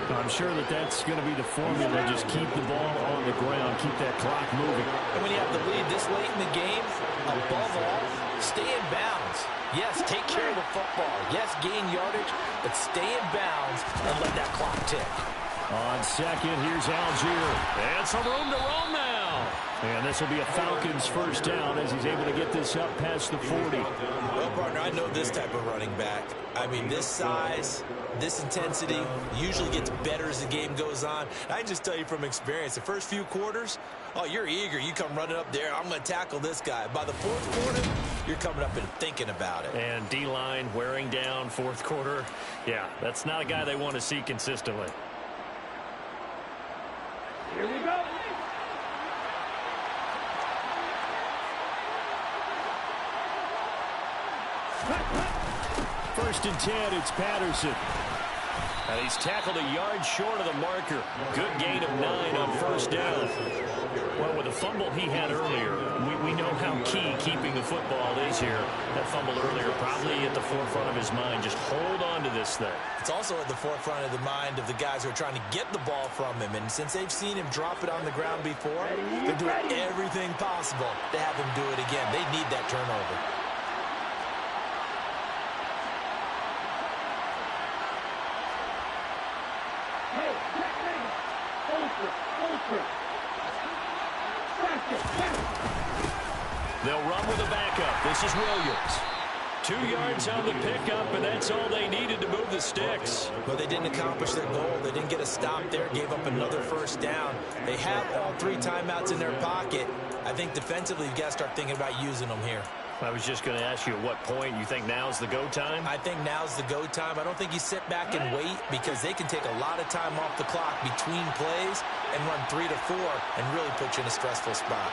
I'm sure that that's going to be the formula. Just keep the ball on the ground, keep that clock moving. And when you have the lead this late in the game, above all, stay in bounds. Yes, take care of the football. Yes, gain yardage, but stay in bounds and let that clock tick. On second, here's Algier. And some room to roam now. And this will be a Falcons first down as he's able to get this up past the 40. Well, partner, I know this type of running back. I mean, this size, this intensity usually gets better as the game goes on. I can just tell you from experience, the first few quarters, oh, you're eager. You come running up there, I'm going to tackle this guy. By the fourth quarter, you're coming up and thinking about it. And D-line wearing down fourth quarter. Yeah, that's not a guy they want to see consistently. Here we go. First and 10, it's Patterson. And he's tackled a yard short of the marker. Good gain of 9 on first down. Well, with the fumble he had earlier, we know how key keeping the football is here. That fumble earlier probably at the forefront of his mind. Just hold on to this thing. It's also at the forefront of the mind of the guys who are trying to get the ball from him. And since they've seen him drop it on the ground before, they're doing everything possible to have him do it again. They need that turnover. They'll run with a backup. This is Williams. 2 yards on the pickup, and that's all they needed to move the sticks. But they didn't accomplish their goal. They didn't get a stop there, gave up another first down. They have all 3 timeouts in their pocket. I think defensively, you've got to start thinking about using them here. I was just going to ask you at what point you think now's the go time? I think now's the go time. I don't think you sit back and wait because they can take a lot of time off the clock between plays and run 3 to 4 and really put you in a stressful spot.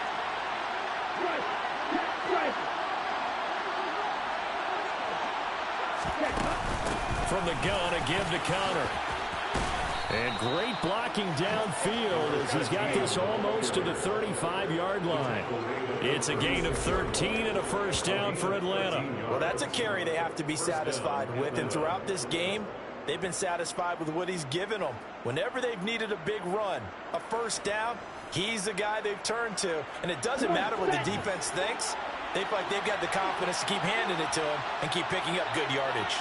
From the gun, a give to Connor. And great blocking downfield as he's got this almost to the 35-yard line. It's a gain of 13 and a first down for Atlanta. Well, that's a carry they have to be satisfied with. And throughout this game, they've been satisfied with what he's given them. Whenever they've needed a big run, a first down, he's the guy they've turned to. And it doesn't matter what the defense thinks. They feel like they've got the confidence to keep handing it to him and keep picking up good yardage.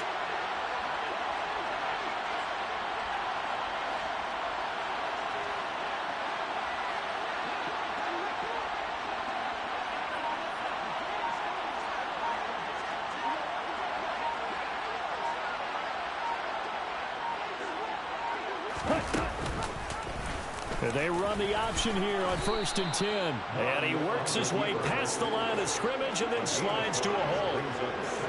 They run the option here on first and 10. And he works his way past the line of scrimmage and then slides to a hole.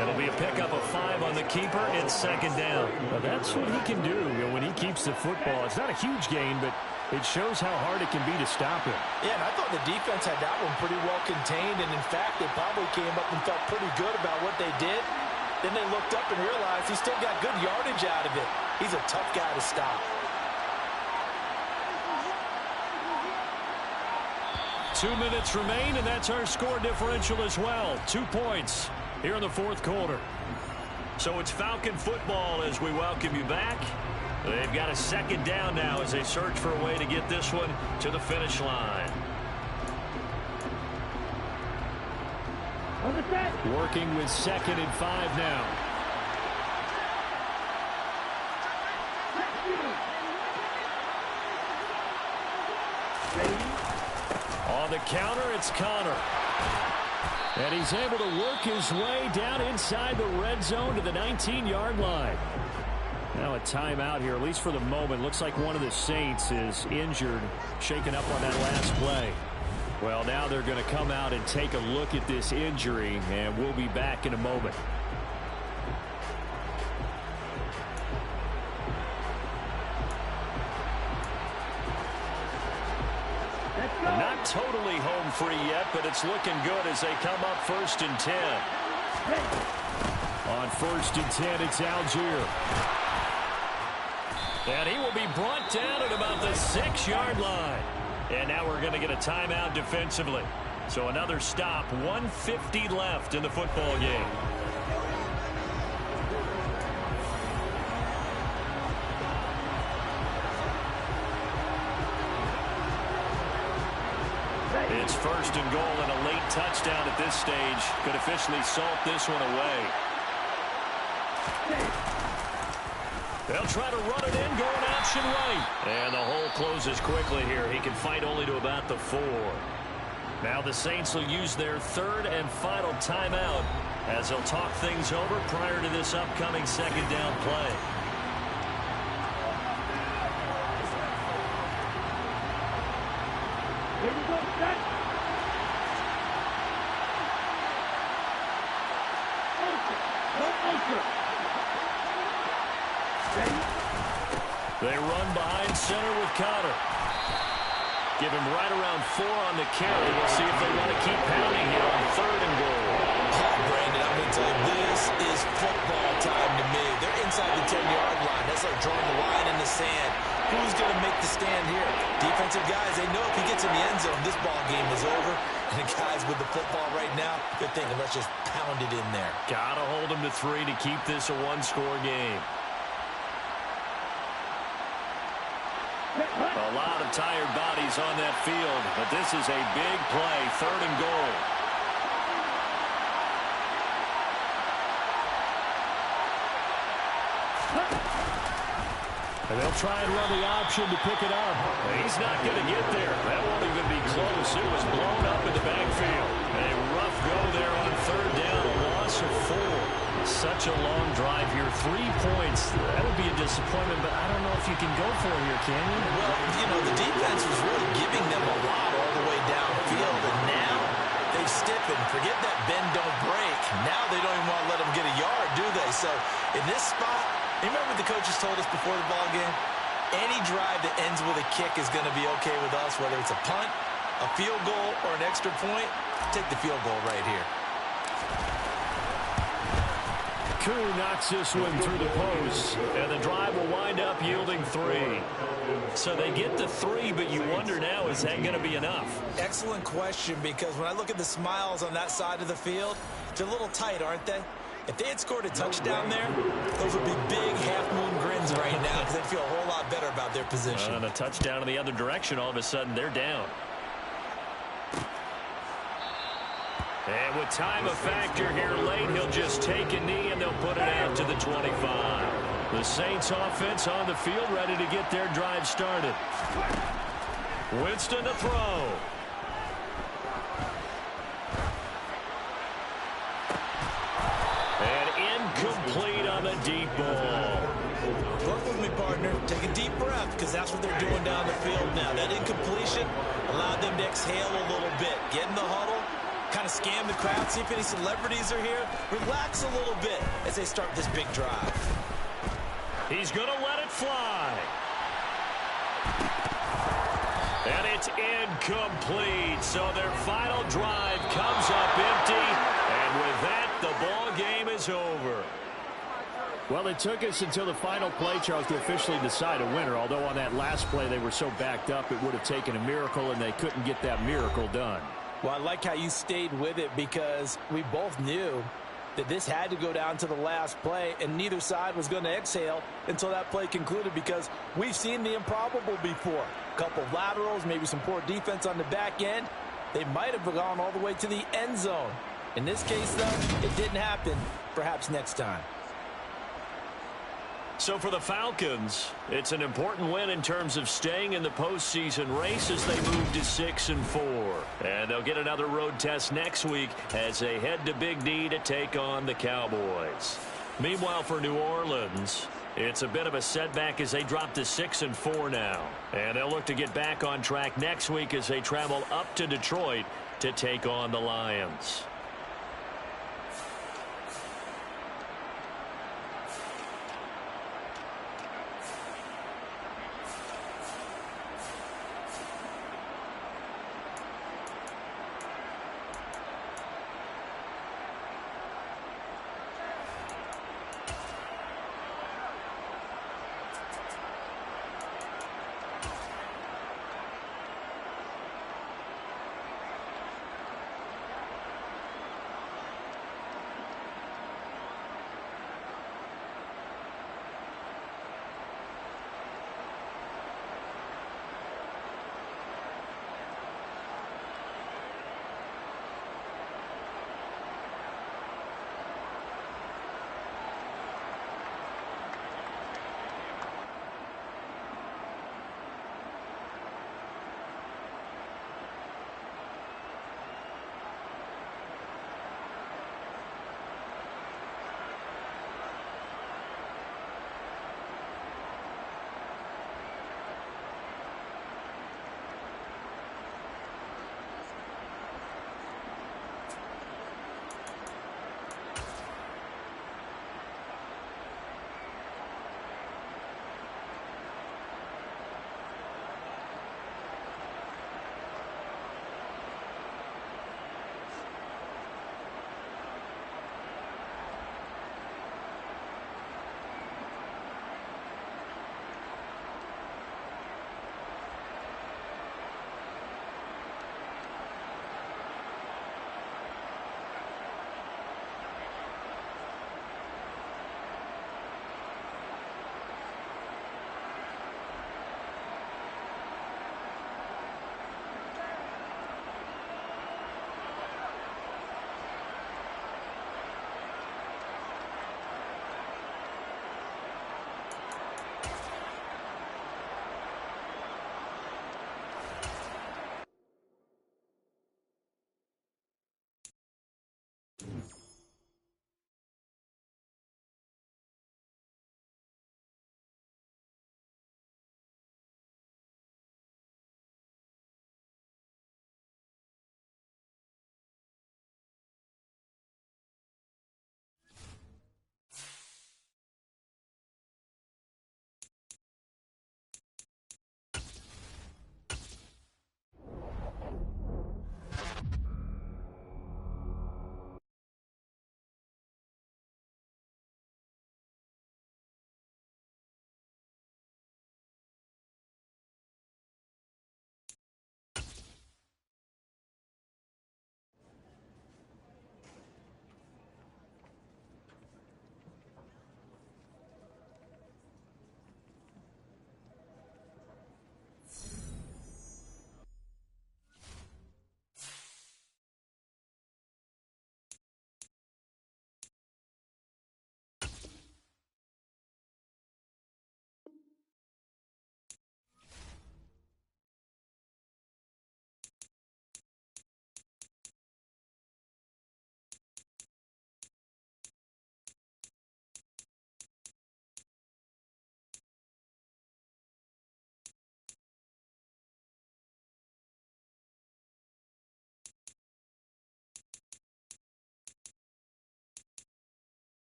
That'll be a pickup of 5 on the keeper. It's second down. Well, that's what he can do when he keeps the football. It's not a huge gain, but it shows how hard it can be to stop him. Yeah, and I thought the defense had that one pretty well contained. And, in fact, they probably came up and felt pretty good about what they did. Then they looked up and realized he still got good yardage out of it. He's a tough guy to stop. 2 minutes remain, and that's our score differential as well. 2 points here in the fourth quarter. So it's Falcon football as we welcome you back. They've got a second down now as they search for a way to get this one to the finish line. Working with 2nd and 5 now. On the counter, it's Connor. And he's able to work his way down inside the red zone to the 19-yard line. Now a timeout here, at least for the moment. Looks like one of the Saints is injured, shaken up on that last play. Well, now they're going to come out and take a look at this injury, and we'll be back in a moment. Not totally home free yet, but it's looking good as they come up 1st and 10. On 1st and 10, it's Algier. And he will be brought down at about the 6-yard line. And now we're going to get a timeout defensively. So another stop, 1:50 left in the football game. It's 1st and goal, and a late touchdown at this stage could officially salt this one away. They'll try to run it in, going option right. And the hole closes quickly here. He can fight only to about the 4. Now the Saints will use their 3rd and final timeout as they'll talk things over prior to this upcoming 2nd down play. Here we go, set. They run behind center with Cotter. Give him right around 4 on the carry. We'll see if they want to keep pounding here on 3rd and goal. Brandon, I'm going to tell you, this is football time to me. They're inside the 10-yard line. That's like drawing the line in the sand. Who's going to make the stand here? Defensive guys, they know if he gets in the end zone, this ball game is over. And the guys with the football right now, they're thinking, let's just pound it in there. Got to hold him to 3 to keep this a 1-score game. A lot of tired bodies on that field, but this is a big play, 3rd and goal. And they'll try and run the option to pick it up. He's not going to get there. That won't even be close. It was blown up in the backfield. A rough go there on 3rd down, a loss of 4. Such a long drive here. 3 points. That would be a disappointment, but I don't know if you can go for it here, can you? Well, you know, the defense was really giving them a lot all the way downfield, and now they've stiffened. Forget that bend, don't break. Now they don't even want to let them get a yard, do they? So in this spot, remember what the coaches told us before the ball game? Any drive that ends with a kick is going to be okay with us, whether it's a punt, a field goal, or an extra point. Take the field goal right here. Koo knocks this one through the post, and the drive will wind up yielding 3. So they get the 3, but you wonder now, is that going to be enough? Excellent question, because when I look at the smiles on that side of the field, they're a little tight, aren't they? If they had scored a touchdown there, those would be big half-moon grins right now because they'd feel a whole lot better about their position. And a touchdown in the other direction, all of a sudden, they're down. And with time a factor here late, he'll just take a knee and they'll put it out to the 25. The Saints offense on the field ready to get their drive started. Winston to throw. And incomplete on the deep ball. Work with me, partner. Take a deep breath because that's what they're doing down the field now. That incompletion allowed them to exhale a little bit. Get in the huddle. Kind of scan the crowd, see if any celebrities are here. Relax a little bit as they start this big drive. He's going to let it fly. And it's incomplete. So their final drive comes up empty. And with that, the ball game is over. Well, it took us until the final play, Charles, to officially decide a winner. Although on that last play they were so backed up, it would have taken a miracle, and they couldn't get that miracle done. Well, I like how you stayed with it because we both knew that this had to go down to the last play, and neither side was going to exhale until that play concluded because we've seen the improbable before. A couple of laterals, maybe some poor defense on the back end. They might have gone all the way to the end zone. In this case, though, it didn't happen. Perhaps next time. So for the Falcons, it's an important win in terms of staying in the postseason race as they move to 6-4. And they'll get another road test next week as they head to Big D to take on the Cowboys. Meanwhile, for New Orleans, it's a bit of a setback as they drop to 6-4 now. And they'll look to get back on track next week as they travel up to Detroit to take on the Lions.